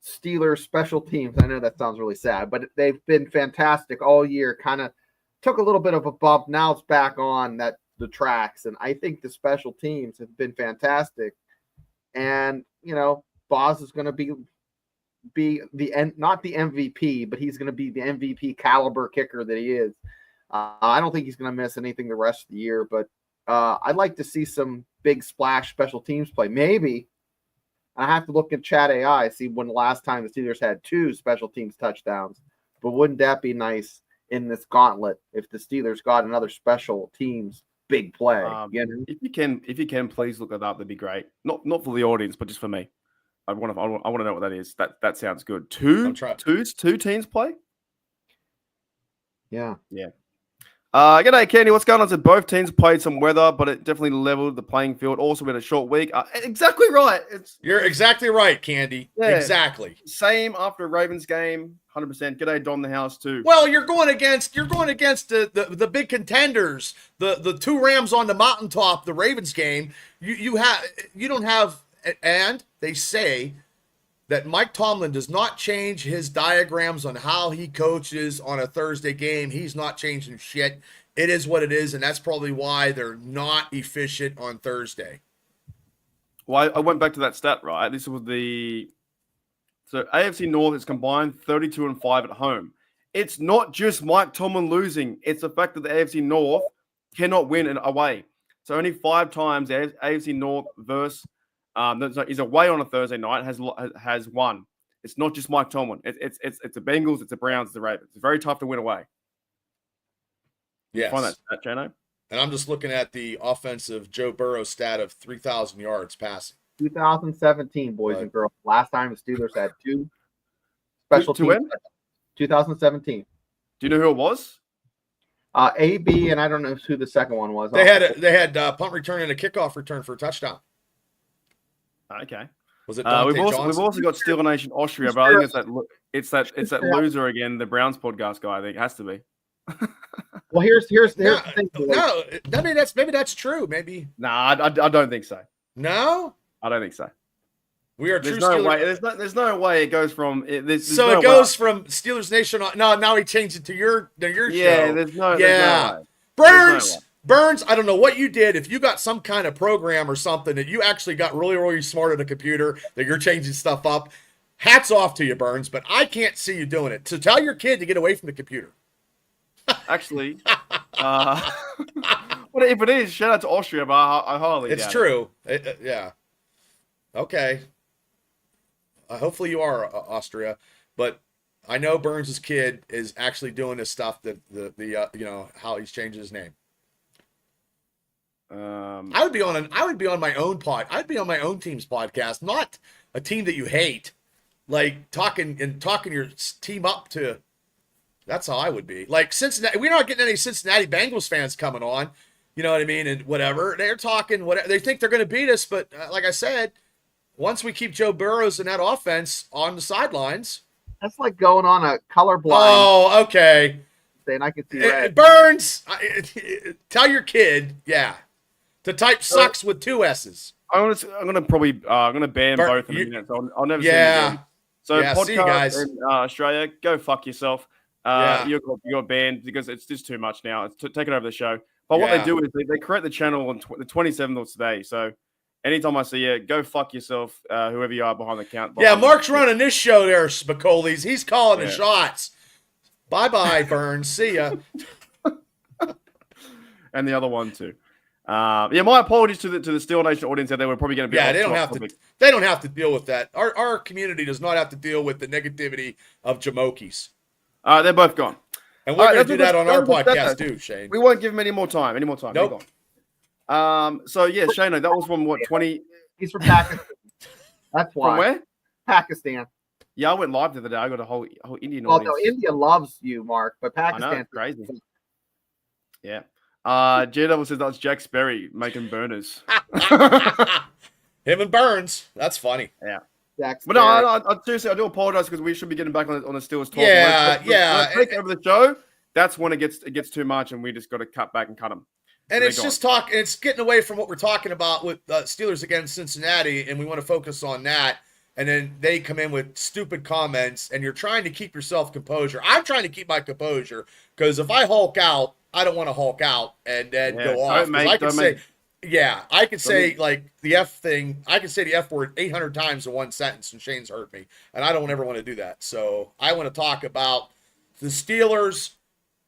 Steelers special teams, I know that sounds really sad, but they've been fantastic all year, kind of took a little bit of a bump. Now it's back on the tracks. And I think the special teams have been fantastic. And, Boz is going to be not the MVP, but he's going to be the MVP caliber kicker that he is. I don't think he's going to miss anything the rest of the year, but I'd like to see some big splash special teams play. Maybe I have to look at Chat AI, see when the last time the Steelers had 2 special teams touchdowns. But wouldn't that be nice in this gauntlet if the Steelers got another special teams big play? If you can, please look it up. That'd be great. Not for the audience, but just for me. I want to know what that is. That sounds good. Two teams play. Yeah. G'day, Candy. What's going on? So both teams played some weather, but it definitely leveled the playing field. Also been a short week. Exactly right. You're exactly right, Candy. Yeah. Exactly. Same after Ravens game. 100%. G'day, Don the house too. Well, you're going against the big contenders, the 2 Rams on the mountaintop, the Ravens game. You don't have, and they say that Mike Tomlin does not change his diagrams on how he coaches on a Thursday game. He's not changing shit. It is what it is, and that's probably why they're not efficient on Thursday. Well, I went back to that stat, right? This was so AFC North is combined 32-5 at home. It's not just Mike Tomlin losing. It's the fact that the AFC North cannot win away. So only 5 times the AFC North is away on a Thursday night has won. It's not just Mike Tomlin. It's the Bengals, it's the Browns, it's the Ravens. It's very tough to win away. Yes. Find that stat, Jano. And I'm just looking at the offensive Joe Burrow stat of 3,000 yards passing. 2017, boys and girls. Last time the Steelers had 2 special teams. 2017. Do you know who it was? AB, and I don't know who the second one was. They had punt return and a kickoff return for a touchdown. Okay. Was it we've also got Steeler Nation Austria, but I think it's that loser again, the Browns podcast guy. I think it has to be. Well, here's the thing. No, maybe that's true. Maybe. Nah, I don't think so. No, I don't think so. We are there's true. No Steelers. Way. There's no way it goes from. It goes from Steelers Nation. No, now he changed it to your show. Yeah, there's no. Yeah, Burns. Burns, I don't know what you did. If you got some kind of program or something that you actually got really, really smart at a computer, that you're changing stuff up, hats off to you, Burns, but I can't see you doing it. So tell your kid to get away from the computer. Actually, well, if it is, shout out to Austria, but I highly It's doubt true. Yeah. Okay. Hopefully you are Austria, but I know Burns' kid is actually doing this stuff that how he's changing his name. it. I would be on my own pod. I'd be on my own team's podcast, not a team that you hate. Like talking your team up to. That's how I would be. Like Cincinnati, we're not getting any Cincinnati Bengals fans coming on. You know what I mean? And whatever they're talking, whatever they think they're going to beat us. But like I said, once we keep Joe Burrows in that offense on the sidelines, That's like going on a colorblind oh, okay. thing. I can see red. Burns, tell your kid, to type sucks with 2 S's. I'm gonna probably ban Bur- both in a you- minute. So I'll never Yeah. see them again. So Yeah, see you podcast guys. in Australia, go fuck yourself. Yeah. You got banned because it's just too much now. It's taking over the show. But what they Yeah. do is they create the channel on the 27th of today. So anytime I see you, go fuck yourself, whoever you are behind the count. Yeah, Mark's running this show there, Spicoli's. He's calling the Yeah. shots. Bye-bye, Burns. See ya. And the other one too. My apologies to the Steel Nation audience out there. We're probably going to be Yeah, off they don't have topic. to. They don't have to deal with that. Our community does not have to deal with the negativity of Jamokis. They're both gone. And we're All right, going to do that's that on what- our that's podcast what- too, Shane. We won't give him any more time. They're Nope. gone. So yeah, Shane, that was from what 20 He's from Pakistan. That's why. from where? Pakistan. Yeah, I went live the other day. I got a whole Indian Well, audience. no, India loves you, Mark, but I know, Pakistan. it's crazy. Yeah. J-Double says that's Jack Sperry making burners. Him and Burns. That's funny. Jack's But no, fair. I seriously, I do apologize because we should be getting back on the Steelers talk. Yeah, When yeah. I take over the show, that's when it gets too much, and we just got to cut back and cut them. And They're it's gone. just talk. It's getting away from what we're talking about with Steelers against Cincinnati, and we want to focus on that. And then they come in with stupid comments, and you're trying to keep yourself composure. I'm trying to keep my composure because if I hulk out, I don't want to hulk out and then go off. 'Cause I can say, I could say like the F thing. I can say the F word 800 times in one sentence, and Shane's hurt me, and I don't ever want to do that. So I want to talk about the Steelers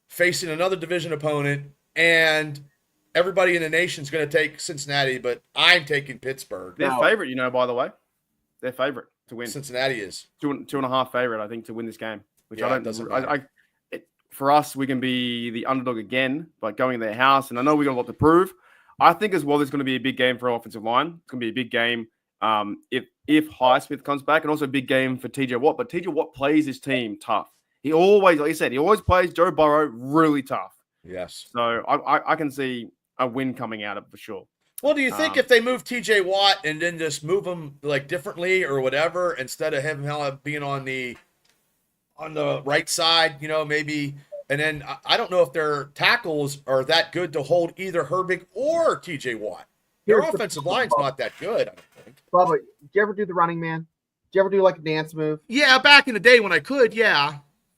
facing another division opponent, and everybody in the nation's going to take Cincinnati, but I'm taking Pittsburgh. Their Now- favorite, by the way, their favorite to win. Cincinnati is. Two and a half favorite, I think, to win this game. Which Yeah, I it don't. doesn't matter. For us, we can be the underdog again, by going in their house, and I know we got a lot to prove. I think as well, there's going to be a big game for our offensive line. It's going to be a big game if Highsmith comes back, and also a big game for TJ Watt. But TJ Watt plays his team tough. He always, like you said, he always plays Joe Burrow really tough. Yes. So I can see a win coming out of it for sure. Well, do you think if they move TJ Watt and then just move him like differently or whatever, instead of him being on the right side, maybe, and then I don't know if their tackles are that good to hold either Herbig or TJ Watt. Their Here's the offensive problem, line's not that good, I don't think. Bubba, did you ever do the running man? Did you ever do like a dance move? Yeah, back in the day when I could, yeah.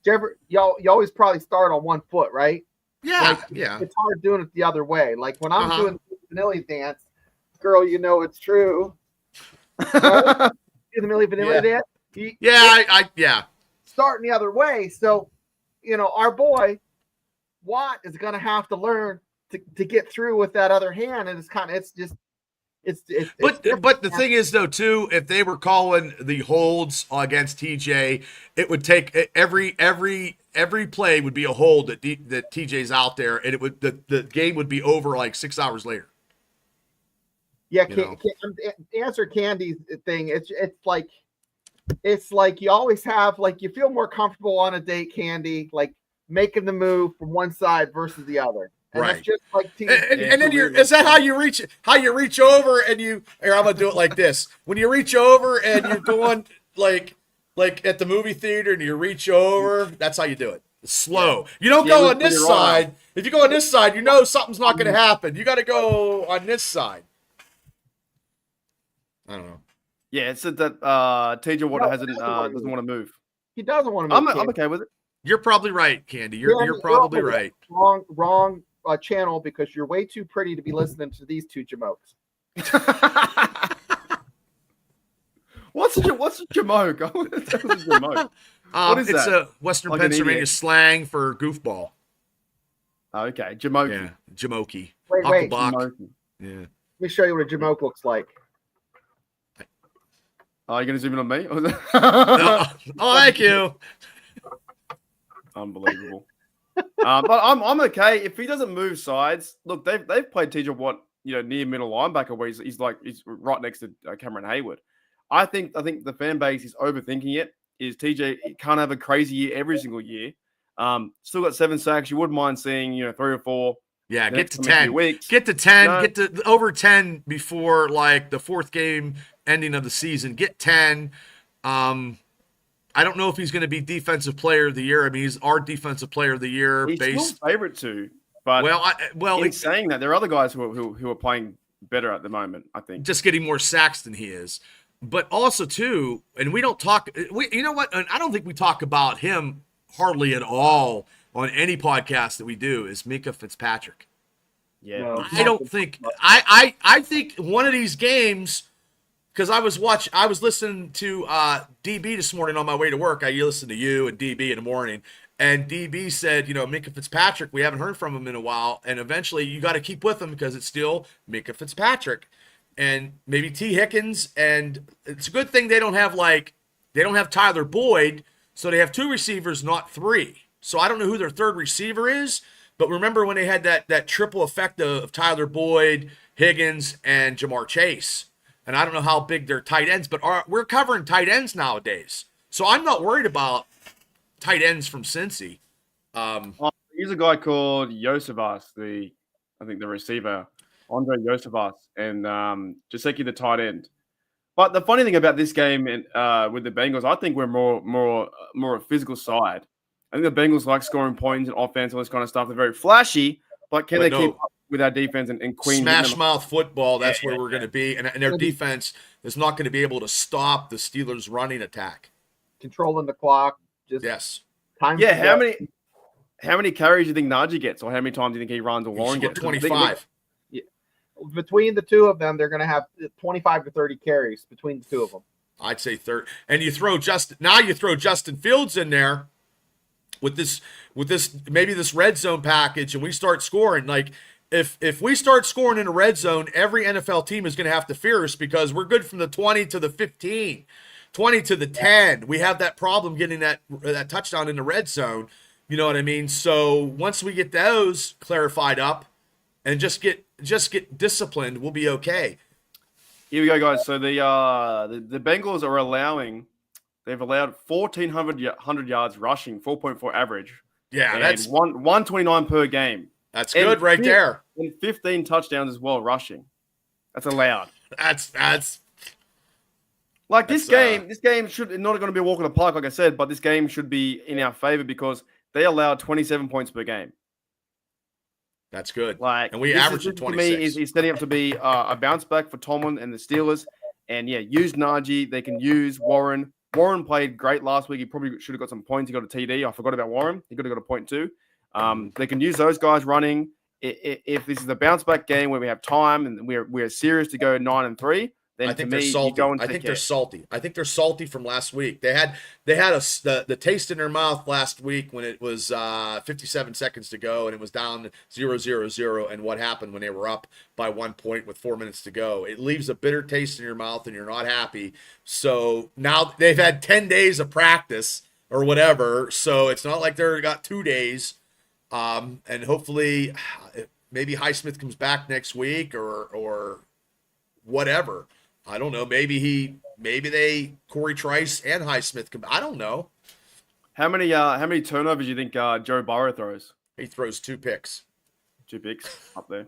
Did you ever? You always probably start on one foot, right? Yeah, Like, yeah. It's hard doing it the other way. Like when I'm Uh-huh. doing the Vanilli dance, girl, you know it's true. Do the Milli Vanilli Yeah. dance. You- Yeah, yeah. starting the other way. So, our boy Watt is going to have to learn to get through with that other hand, and it's But different. the thing is though too, if they were calling the holds against TJ, it would take every play would be a hold that TJ's out there, and it would the game would be over like 6 hours later. Yeah, you know. answer Candy's thing. It's like you always have like you feel more comfortable on a date, Candy, like making the move from one side versus the other. And Right. that's just like And then is that how you reach over and here I'm gonna do it like this. When you reach over and you're going like at the movie theater and you reach over, that's how you do it. Slow. You don't go on with this your right side. If you go on this side, you know something's not gonna happen. You gotta go on this side. I don't know. Yeah, it said that TJ Watt No, doesn't want to move. he doesn't want to I'm move. okay with it. You're probably right, Candy. You're Yeah, probably no, right. Wrong channel because you're way too pretty to be listening to these two jamokes. What's a jamoke? What is a jamoke? What is it's that? a Western Like an Pennsylvania idiot. slang for goofball. Oh, okay, jamoke. Yeah, jamoke. Wait. Hucklebuck. Jamoke. Yeah. Let me show you what a jamoke looks like. Are you going to zoom in on me? Oh, thank you. Unbelievable. But I'm okay if he doesn't move sides. Look, they've played TJ Watt, near middle linebacker where he's right next to Cameron Hayward. I think the fan base is overthinking it. Is TJ can't have a crazy year every single year. Still got 7 sacks. You wouldn't mind seeing 3 or 4. Yeah, the get next to coming few 10. weeks. Get to 10. No. Get to over 10 before like the 4th game ending of the season. Get 10. I don't know if he's going to be defensive player of the year. I mean, he's our defensive player of the year. He's still favorite to, but in saying that, there are other guys who are playing better at the moment. I think just getting more sacks than he is, but also too, and we don't talk. You know what? And I don't think we talk about him hardly at all on any podcast that we do. Is Minkah Fitzpatrick? Yeah, No. I don't think. I think one of these games. Because I was listening to DB this morning on my way to work. I listen to you and DB in the morning, and DB said, Minkah Fitzpatrick, we haven't heard from him in a while, and eventually you got to keep with him because it's still Minkah Fitzpatrick, and maybe T. Hickens, and it's a good thing they don't have Tyler Boyd, so they have 2 receivers, not 3. So I don't know who their third receiver is, but remember when they had that triple effect of Tyler Boyd, Higgins, and Jamar Chase. And I don't know how big their tight ends, but we're covering tight ends nowadays. So I'm not worried about tight ends from Cincy. Here's a guy called Yosevas, I think the receiver, Andre Yosevas, and Jaceki the tight end. But the funny thing about this game with the Bengals, I think we're more a physical side. I think the Bengals like scoring points and offense, all this kind of stuff. They're very flashy, but can they keep up with our defense and Queen? Smash mouth football, that's where we're going to be. And their defense is not going to be able to stop the Steelers' running attack. Controlling the clock. Just Yes. time. Yeah, how many carries do you think Najee gets, or how many times do you think he runs or He Warren should get gets? 25. Between the two of them, they're going to have 25 to 30 carries between the two of them. I'd say 30. And you throw Justin Fields in there with this maybe this red zone package, and we start scoring. Like if we start scoring in a red zone, every NFL team is going to have to fear us because we're good from the 20 to the 15, 20 to the 10. We have that problem getting that touchdown in the red zone. You know what I mean? So once we get those clarified up and just get disciplined, we'll be okay. Here we go, guys. So the Bengals are they've allowed 1,400 yards rushing, 4.4 average. Yeah, and that's 129 per game. That's good right there. And 15 touchdowns as well rushing. That's allowed. That's Like this game should not going to be a walk in the park, like I said, but this game should be in our favor because they allowed 27 points per game. That's good. Like, and we this averaged is, 26. To me, is setting up to be a bounce back for Tomlin and the Steelers. And yeah, use Najee. They can use Warren. Warren played great last week. He probably should have got some points. He got a TD. I forgot about Warren. He could have got a point too. They can use those guys running. If this is a bounce back game where we have time and we're serious to go 9-3, then I think to me, they're salty. you go and I think they're salty. I think they're salty from last week. They had the taste in their mouth last week when it was 57 seconds to go and it was down 0-0-0. And what happened when they were up by 1 point with 4 minutes to go? It leaves a bitter taste in your mouth and you're not happy. So now they've had 10 days of practice or whatever. So it's not like they've got 2 days. And hopefully maybe Highsmith comes back next week or whatever. I don't know. Maybe Corey Trice and Highsmith come. I don't know. How many turnovers do you think Joe Burrow throws? He throws 2 picks. 2 picks up there.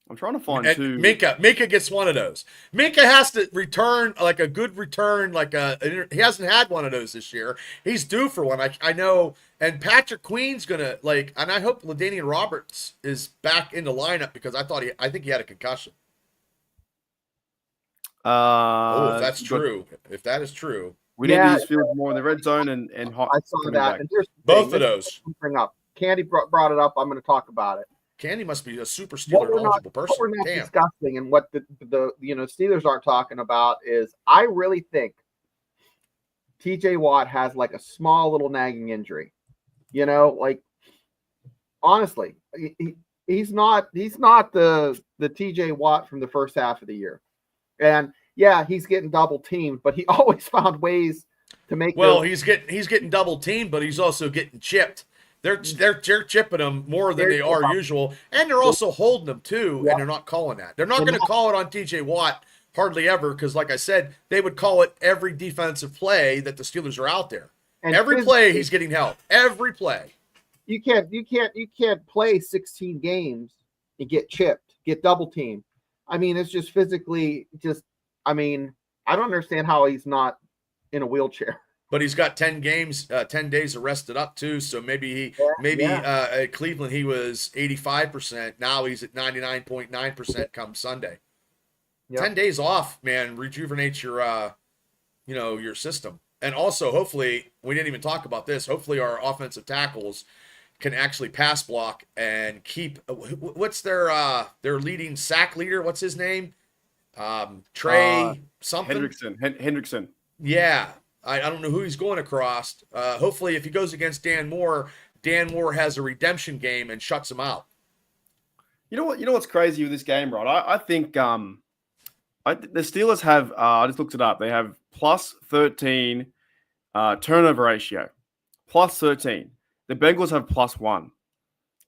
I'm trying to find And 2. Minkah gets one of those. Minkah has to return like a good return, he hasn't had one of those this year. He's due for one. I know. And Patrick Queen's gonna and I hope LaDainian Roberts is back in the lineup because I think he had a concussion. If that's true, if that is true, we need to use Fields more in the red zone and I saw that. And here's the both thing. of those. Bring up. Candy brought it up. I'm going to talk about it. Candy must be a super What Steeler we're not, knowledgeable what person. we're not Damn. discussing and what the Steelers aren't talking about is I really think TJ Watt has like a small little nagging injury. Like honestly, he's not the TJ Watt from the first half of the year. And yeah, he's getting double teamed, but he always found ways to make he's getting double teamed, but he's also getting chipped. They're chipping him more than they are usual, and they're also holding him too, and they're not calling that. They're not going to call it on TJ Watt hardly ever because, like I said, they would call it every defensive play that the Steelers are out there. And every play he's getting help. Every play. You can't play 16 games and get chipped, get double teamed. I mean, it's just physically I don't understand how he's not in a wheelchair. But he's got 10 games, 10 days rested up too. So maybe at Cleveland he was 85%. Now he's at 99.9% come Sunday. Yep. 10 days off, man, rejuvenates your your system. And also, hopefully, we didn't even talk about this. Hopefully, our offensive tackles can actually pass block and keep. What's their leading sack leader? What's his name? Trey something. Hendrickson. Yeah. I don't know who he's going across. Hopefully, if he goes against Dan Moore has a redemption game and shuts him out. You know what's crazy with this game, Rod? I think the Steelers have. I just looked it up. They have plus 13 turnover ratio, plus 13. The Bengals have plus 1.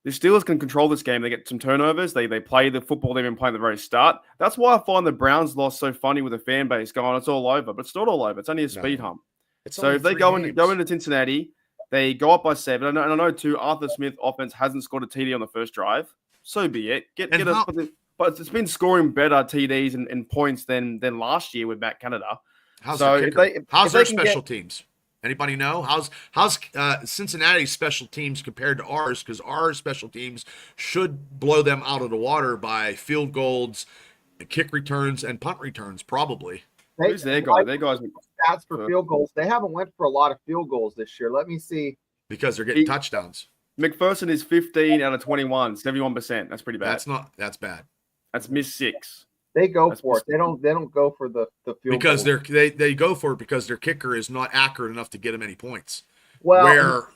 The Steelers can control this game. They get some turnovers. They play the football they've been playing at the very start. That's why I find the Browns loss so funny with the fan base going, it's all over. But it's not all over. It's only a speed hump. So if they go into Cincinnati, they go up by 7. And I know too, Arthur Smith offense hasn't scored a TD on the first drive. So be it. But it's been scoring better TDs and points than last year with Matt Canada. How's their special teams? Anybody know? How's Cincinnati's special teams compared to ours? Because our special teams should blow them out of the water by field goals, kick returns, and punt returns, probably. Who's their guy? Their guys stats for field goals. They haven't went for a lot of field goals this year. Let me see. Because they're getting touchdowns. McPherson is 15 out of 21, 71%. That's pretty bad. That's bad. That's missed 6. They go for it. They don't go for the field because goal. they go for it because their kicker is not accurate enough to get them any points. Well,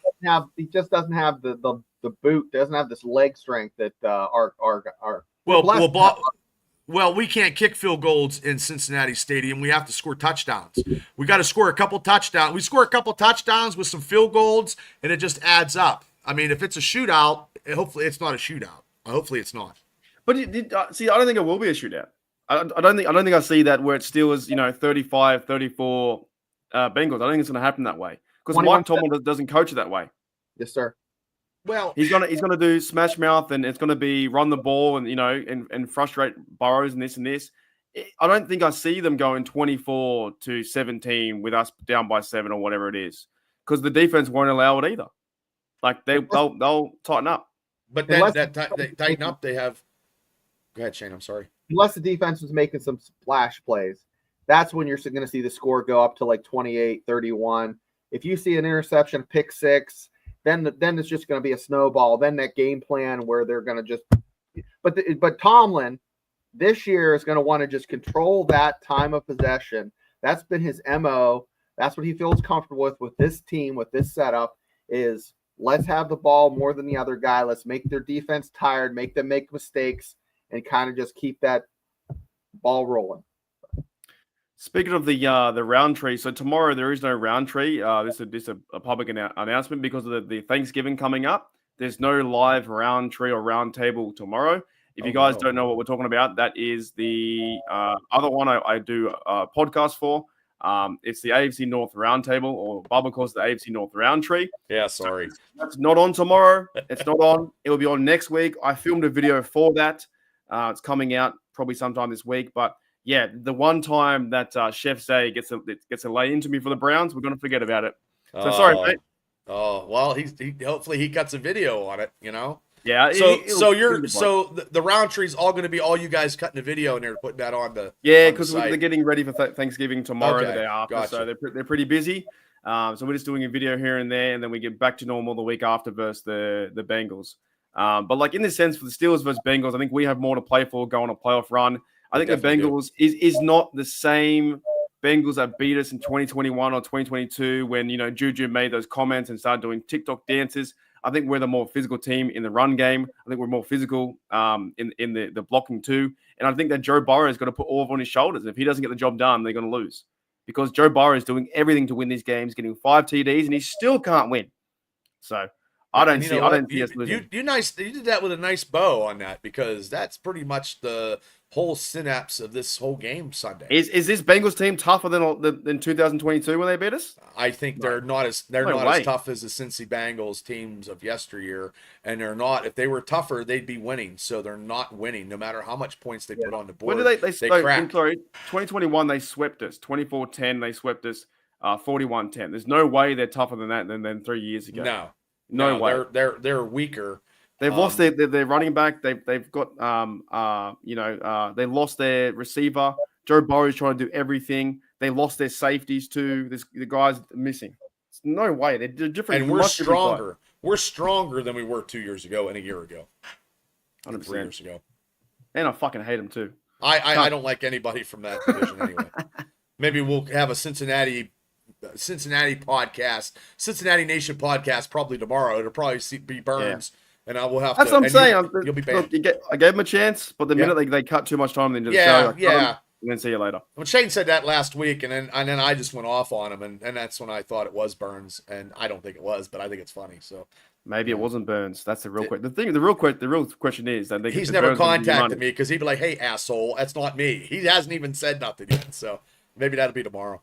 he just doesn't have the boot, doesn't have this leg strength that our well, we can't kick field goals in Cincinnati Stadium. We have to score touchdowns. We got to score a couple touchdowns. We score a couple touchdowns with some field goals, and it just adds up. I mean, if it's a shootout, hopefully it's not a shootout. Hopefully it's not. But see, I don't think it will be a shootout. I don't think I see that where it still is, 35-34 Bengals. I don't think it's going to happen that way because Mike Tomlin doesn't coach it that way. Yes, sir. Well, he's gonna do smash mouth and it's going to be run the ball and and frustrate Burrows and this. I don't think I see them going 24-17 with us down by 7 or whatever it is because the defense won't allow it either. Like they'll tighten up. But then they tighten up. They have. Go ahead, Shane. I'm sorry. Unless the defense was making some splash plays, that's when you're going to see the score go up to like 28-31. If you see an interception, pick 6, then it's just going to be a snowball. Then that game plan where they're going to just – but Tomlin this year is going to want to just control that time of possession. That's been his MO. That's what he feels comfortable with this team, with this setup is let's have the ball more than the other guy. Let's make their defense tired, make them make mistakes, and kind of just keep that ball rolling. Speaking of the Roundtree, so tomorrow there is no Roundtree. This is a public announcement because of the Thanksgiving coming up. There's no live Roundtree or Roundtable tomorrow. If you guys don't know what we're talking about, that is the other one I do a podcast for. It's the AFC North Roundtable, or Bubba calls the AFC North Roundtree. Yeah, sorry. That's not on tomorrow. It's not on. It will be on next week. I filmed a video for that. It's coming out probably sometime this week. But yeah, the one time that Chef Zay gets a lay into me for the Browns, we're going to forget about it. So sorry, mate. Oh, well, he hopefully he cuts a video on it, Yeah. So the Roundtree is all going to be all you guys cutting a video and they're putting that on the because they're getting ready for Thanksgiving tomorrow, the day after. Gotcha. So they're pretty busy. So we're just doing a video here and there, and then we get back to normal the week after versus the Bengals. But like in this sense, for the Steelers versus Bengals, I think we have more to play for, go on a playoff run. I think the Definitely do. Bengals is not the same Bengals that beat us in 2021 or 2022 when, Juju made those comments and started doing TikTok dances. I think we're the more physical team in the run game. I think we're more physical in the blocking too. And I think that Joe Burrow is going to put all on his shoulders. If he doesn't get the job done, they're going to lose. Because Joe Burrow is doing everything to win these games, getting 5 TDs, and he still can't win. So I don't see us losing. You did that with a nice bow on that, because that's pretty much the whole synapse of this whole game Sunday. Is this Bengals team tougher than 2022 when they beat us? I think they're not as tough as the Cincy Bengals teams of yesteryear, and they're not. If they were tougher, they'd be winning. So they're not winning, no matter how much points they put on the board. When did they crack. Sorry, 2021 they swept us. 24-10 they swept us. 41-10. There's no way they're tougher than that than 3 years ago. No way. They're weaker. They've lost their running back. They've got they lost their receiver. Joe Burrow's trying to do everything. They lost their safeties too. The guys missing. It's no way. They're different. And we're stronger. We're stronger than we were 2 years ago and a year ago. 100%. 3 years ago. And I fucking hate them too. I don't like anybody from that division anyway. Maybe we'll have a Cincinnati podcast, Cincinnati Nation podcast probably tomorrow. It'll probably be Burns. Yeah. And I will have That's what I'm saying. You'll be banned. Look, I gave him a chance, but the minute they cut too much time into the show, and then see you later. When Shane said that last week, and then I just went off on him, and that's when I thought it was Burns, and I don't think it was, but I think it's funny. So maybe it wasn't Burns. That's the real question. The real question is that he's never contacted me because he'd be like, "Hey, asshole, that's not me." He hasn't even said nothing yet. So maybe that'll be tomorrow.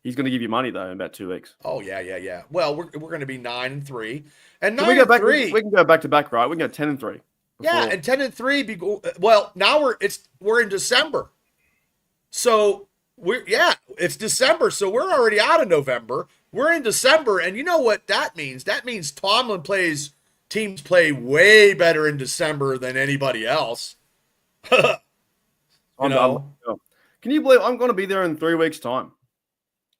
He's going to give you money though in about 2 weeks. Oh yeah. Well, we're going to be 9-3, and 9-3. We can go back to back, right? We can go 10-3. Yeah, and 10-3. Well, now we're in December, so it's December, so we're already out of November. We're in December, and you know what that means? That means teams play way better in December than anybody else. Can you believe I'm going to be there in 3 weeks' time?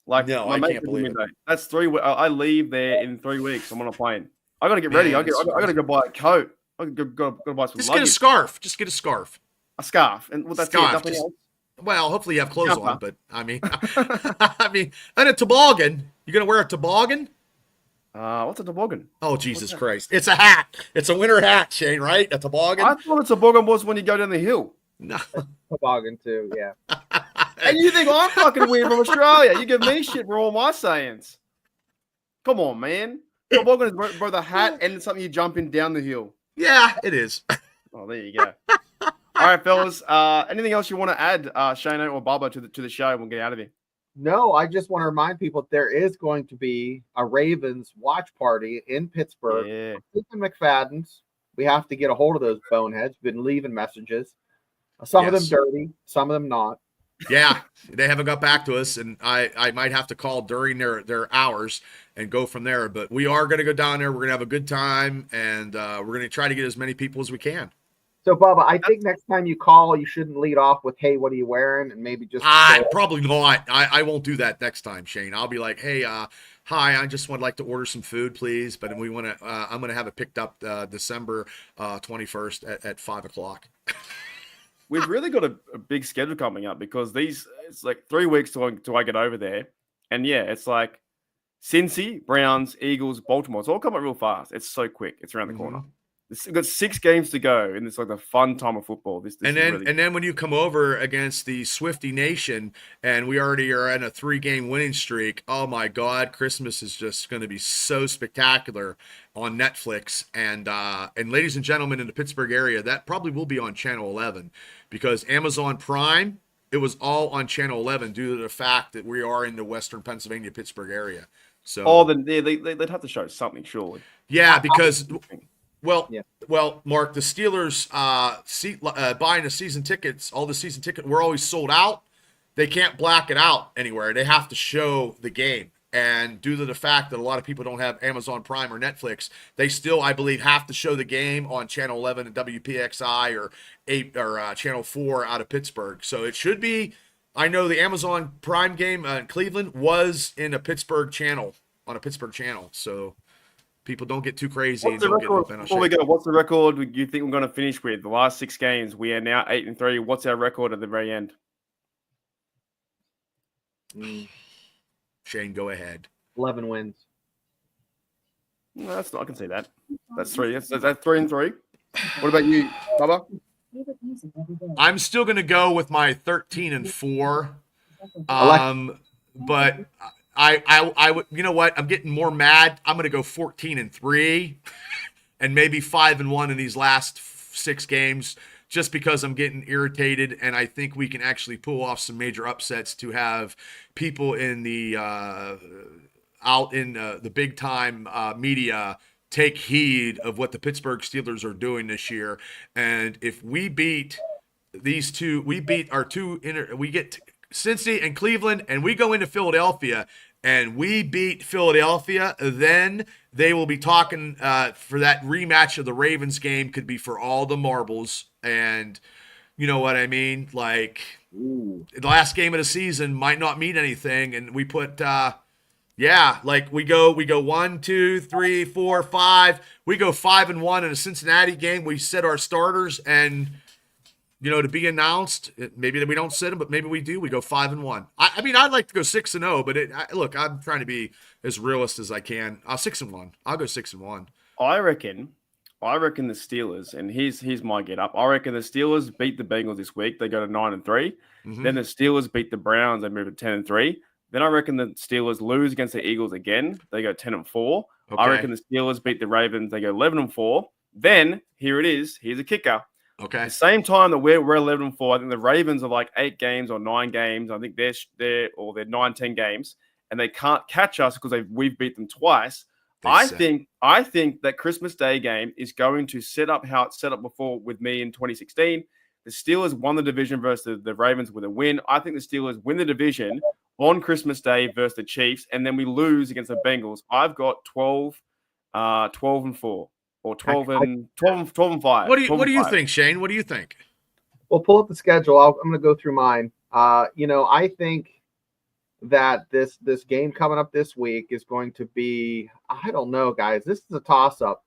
Like, no, I can't believe it. That's 3 weeks. I leave there in 3 weeks. I'm on a plane. I got to get ready. I got to go buy a coat. I got to buy some. Just get a scarf. A scarf, and that's it. Nothing else. Well, hopefully you have clothes on, but I mean, and a toboggan. You gonna wear a toboggan? What's a toboggan? Oh, Jesus Christ! It's a hat. It's a winter hat, Shane. Right? A toboggan. I thought a toboggan was when you go down the hill. No. Toboggan too, yeah. And you think I'm fucking weird from Australia? You give me shit for all my sayings. Come on, man. Toboggan is both a hat and something you jump in down the hill. Yeah, it is. Oh, there you go. All right, fellas. Anything else you want to add, Shane or Bubba, to the show? We'll get out of here. No, I just want to remind people there is going to be a Ravens watch party in Pittsburgh. Yeah. The McFadden's. We have to get a hold of those boneheads. Been leaving messages. Some of them dirty, some of them not. Yeah, they haven't got back to us, and I might have to call during their hours and go from there. But we are going to go down there. We're going to have a good time, and we're going to try to get as many people as we can. So, Bubba, I think next time you call, you shouldn't lead off with, "Hey, what are you wearing?" and maybe just probably not. I won't do that next time, Shane. I'll be like, "Hey, hi, I just would like to order some food, please." But we want to. I'm going to have it picked up December 21st at 5:00. We've really got a big schedule coming up because it's like 3 weeks till I get over there. And yeah, it's like Cincy, Browns, Eagles, Baltimore. It's all coming real fast. It's so quick. It's around the corner. We've got 6 games to go, and it's like the fun time of football. And then when you come over against the Swifty Nation, and we already are in a 3-game winning streak, oh my God, Christmas is just going to be so spectacular on Netflix. And ladies and gentlemen in the Pittsburgh area, that probably will be on Channel 11, because Amazon Prime, it was all on Channel 11 due to the fact that we are in the Western Pennsylvania, Pittsburgh area. So, they'd have to show something, surely. Yeah, because. Well, Mark, the Steelers buying the season tickets, all the season tickets, we're always sold out. They can't black it out anywhere. They have to show the game. And due to the fact that a lot of people don't have Amazon Prime or Netflix, they still, I believe, have to show the game on Channel 11 and WPXI or Channel 4 out of Pittsburgh. So it should be, I know the Amazon Prime game in Cleveland was in a Pittsburgh channel, on a Pittsburgh channel. So People don't get too crazy What's and the don't get record bent on before we shape. go? What's the record you think we're going to finish with? The last 6 games, we are now 8-3. What's our record at the very end? Shane, go ahead. 11 wins. No, that's not. I can see that. That's 3. That's 3-3. What about you, Bubba? I'm still going to go with my 13-4. But I would, you know what? I'm getting more mad. I'm going to go 14-3 and maybe 5-1 in these last 6 games, just because I'm getting irritated, and I think we can actually pull off some major upsets to have people in the out in the big time media take heed of what the Pittsburgh Steelers are doing this year. And if we beat these two, we beat our two we get Cincy and Cleveland, and we go into Philadelphia and we beat Philadelphia, then they will be talking for that rematch of the Ravens game, could be for all the marbles. And you know what I mean? Like, the last game of the season might not mean anything. And we put, like we go 1, 2, 3, 4, 5. We go 5-1 in a Cincinnati game. We set our starters, and to be announced. Maybe we don't sit them, but maybe we do. We go 5-1. I mean, I'd like to go 6-0, but look, I'm trying to be as realist as I can. 6-1. I'll go 6-1. I reckon the Steelers, and here's my get up. I reckon the Steelers beat the Bengals this week. They go to 9-3. Mm-hmm. Then the Steelers beat the Browns. They move to 10-3. Then I reckon the Steelers lose against the Eagles again. They go 10-4. Okay. I reckon the Steelers beat the Ravens. They go 11-4. Then here it is. Here's a kicker. Okay. At the same time that we're 11-4, I think the Ravens are like 8 games or 9 games. I think they're 9-10 games, and they can't catch us because we've beat them twice. I think that Christmas Day game is going to set up how it's set up before with me in 2016. The Steelers won the division versus the Ravens with a win. I think the Steelers win the division on Christmas Day versus the Chiefs, and then we lose against the Bengals. I've got 12-4. Or 12-5. What do you think, Shane? What do you think? Well, pull up the schedule. I'm going to go through mine. I think that this game coming up this week is going to be, I don't know, guys. This is a toss-up.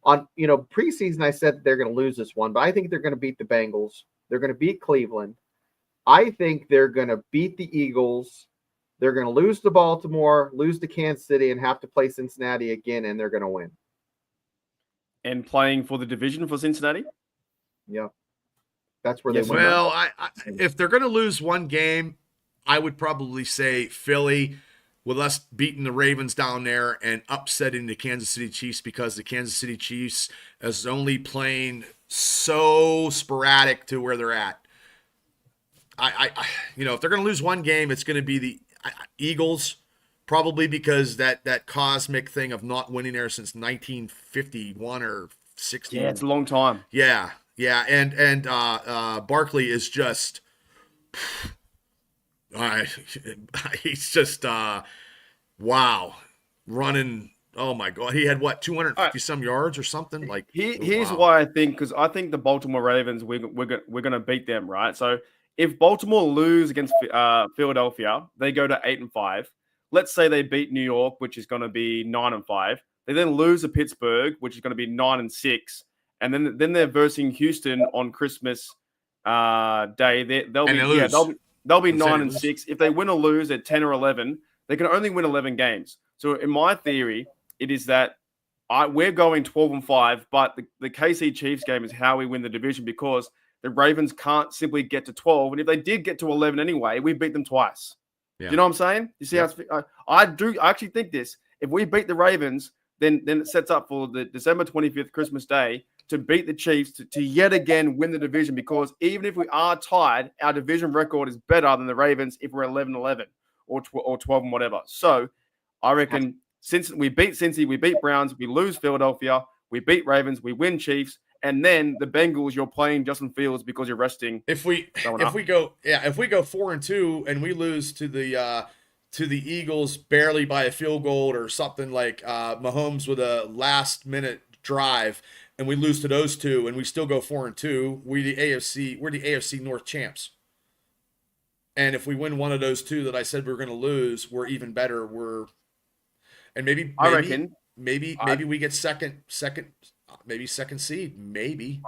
On preseason, I said they're going to lose this one, but I think they're going to beat the Bengals. They're going to beat Cleveland. I think they're going to beat the Eagles. They're going to lose to Baltimore, lose to Kansas City, and have to play Cincinnati again, and they're going to win. And playing for the division for Cincinnati? Yeah. That's where they win. Well, I if they're going to lose one game, I would probably say Philly, with us beating the Ravens down there and upsetting the Kansas City Chiefs, because the Kansas City Chiefs is only playing so sporadic to where they're at. If they're going to lose one game, it's going to be the Eagles. Probably because that cosmic thing of not winning there since 1951 or 16. Yeah, it's a long time. Yeah, and Barkley is just, he's just wow, running. Oh my God, he had 250 some yards or something like. Here's why I think, because I think the Baltimore Ravens we're going to beat them, right? So if Baltimore lose against Philadelphia, they go to 8-5. Let's say they beat New York, which is going to be 9-5. They then lose to Pittsburgh, which is going to be 9-6, and then they're versing Houston on Christmas Day. They'll be 9-6. If they win or lose at 10 or 11, they can only win 11 games. So in my theory, it is that we're going 12-5, but the KC Chiefs game is how we win the division, because the Ravens can't simply get to 12, and if they did get to 11 anyway, we beat them twice. Yeah. Do you know what I'm saying? You see how I actually think this. If we beat the Ravens, then it sets up for the December 25th, Christmas Day, to beat the Chiefs to yet again win the division, because even if we are tied, our division record is better than the Ravens if we're 11-11 or 12 and whatever. So I reckon since we beat Cincy, we beat Browns, we lose Philadelphia, we beat Ravens, we win Chiefs, and then the Bengals, you're playing Justin Fields because you're resting. If we go 4-2 and we lose to the Eagles barely by a field goal or something, like Mahomes with a last minute drive, and we lose to those two and we still go 4-2, we're the AFC North champs. And if we win one of those two that I said we're going to lose, we're even better. I reckon maybe we get second, maybe second seed, maybe.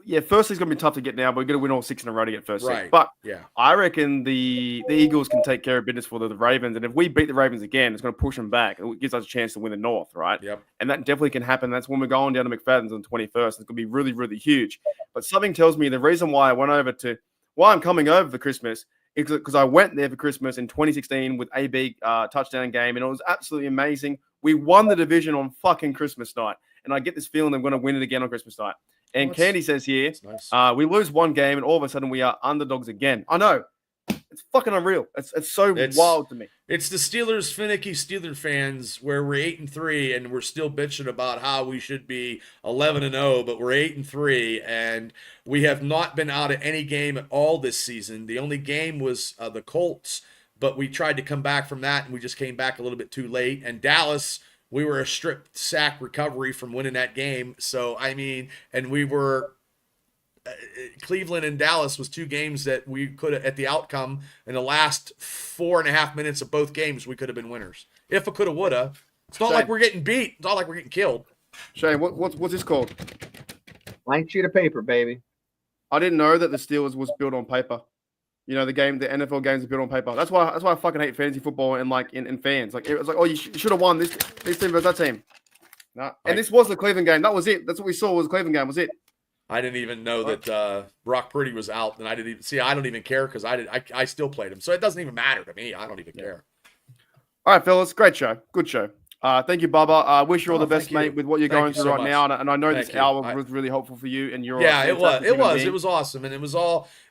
Yeah, first is going to be tough to get now, but we're going to win all 6 in a row to get first seed. Right. But Yeah. I reckon the Eagles can take care of business for the Ravens, and if we beat the Ravens again, it's going to push them back. It gives us a chance to win the North, right? Yep. And that definitely can happen. That's when we're going down to McFadden's on the 21st. It's going to be really, really huge. But something tells me the reason why I'm coming over for Christmas is because I went there for Christmas in 2016 with a big touchdown game, and it was absolutely amazing. We won the division on fucking Christmas night. And I get this feeling I'm going to win it again on Christmas night. And Candy says here, nice. We lose one game and all of a sudden we are underdogs again. I know. It's fucking unreal. It's so wild to me. It's the Steelers, finicky Steeler fans, where we're 8-3 and we're still bitching about how we should be 11-0, but we're 8-3 and we have not been out of any game at all this season. The only game was the Colts, but we tried to come back from that and we just came back a little bit too late. And Dallas, we were a strip sack recovery from winning that game. So, I mean, and we were Cleveland and Dallas was 2 games that we could have, at the outcome in the last 4.5 minutes of both games, we could have been winners. If it could have, would have. It's not like we're getting beat. It's not like we're getting killed. Shane, what's this called? Blank sheet of paper, baby. I didn't know that the Steelers was built on paper. You know, the NFL games are built on paper. That's why I fucking hate fantasy football and like in fans. Like it's like, oh, you should have won this team versus that team. No. And this was the Cleveland game. That was it. That's what we saw was the Cleveland game. Was it? I didn't even know that Brock Purdy was out, and I didn't even see. I don't even care because I still played him, so it doesn't even matter to me. I don't even care. All right, fellas, great show, good show. Thank you, Bubba. I wish you all the best, mate, with what you're going through right now. And I know this hour was really helpful for you. And you're it was awesome, and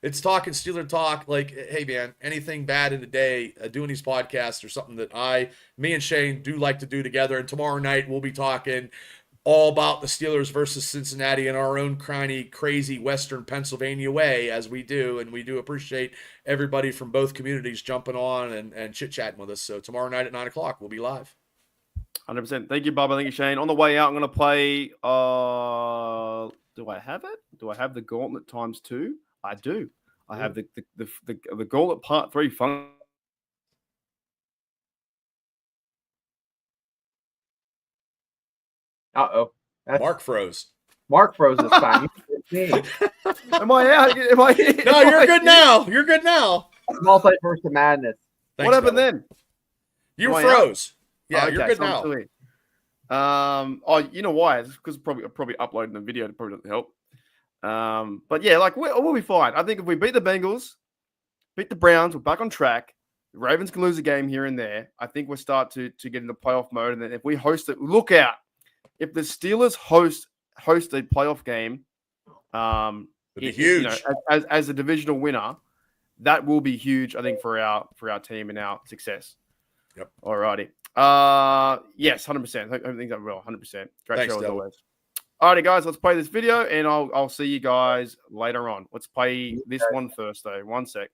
it's talking Steeler talk. Like, hey man, anything bad in the day, doing these podcasts or something that me and Shane do like to do together. And tomorrow night we'll be talking all about the Steelers versus Cincinnati in our own crazy Western Pennsylvania way, as we do. And we do appreciate everybody from both communities jumping on and chit-chatting with us. So tomorrow night at 9:00, we'll be live. 100%. Thank you, Bubba. Thank you, Shane. On the way out, I'm going to play... do I have it? Do I have the Gauntlet ×2? I do. I have the Gauntlet Part 3 fun. Uh-oh. Mark froze. Mark froze this time. Am I out? No, you're good now. You're good now. Multiverse of madness. What happened then? You froze. Yeah, okay, you're good now. You know why? It's because probably uploading the video probably doesn't help. But yeah, like we'll be fine. I think if we beat the Bengals, beat the Browns, we're back on track. The Ravens can lose a game here and there. I think we'll start to get into playoff mode. And then if we host it, look out. If the Steelers host a playoff game, it'd be huge. You know, as a divisional winner, that will be huge. I think for our team and our success. Yep. Alrighty. Yes, 100%. I think that will 100%. Great show as always. Alrighty, guys, let's play this video, and I'll see you guys later on. Let's play this one first, though. 1 sec.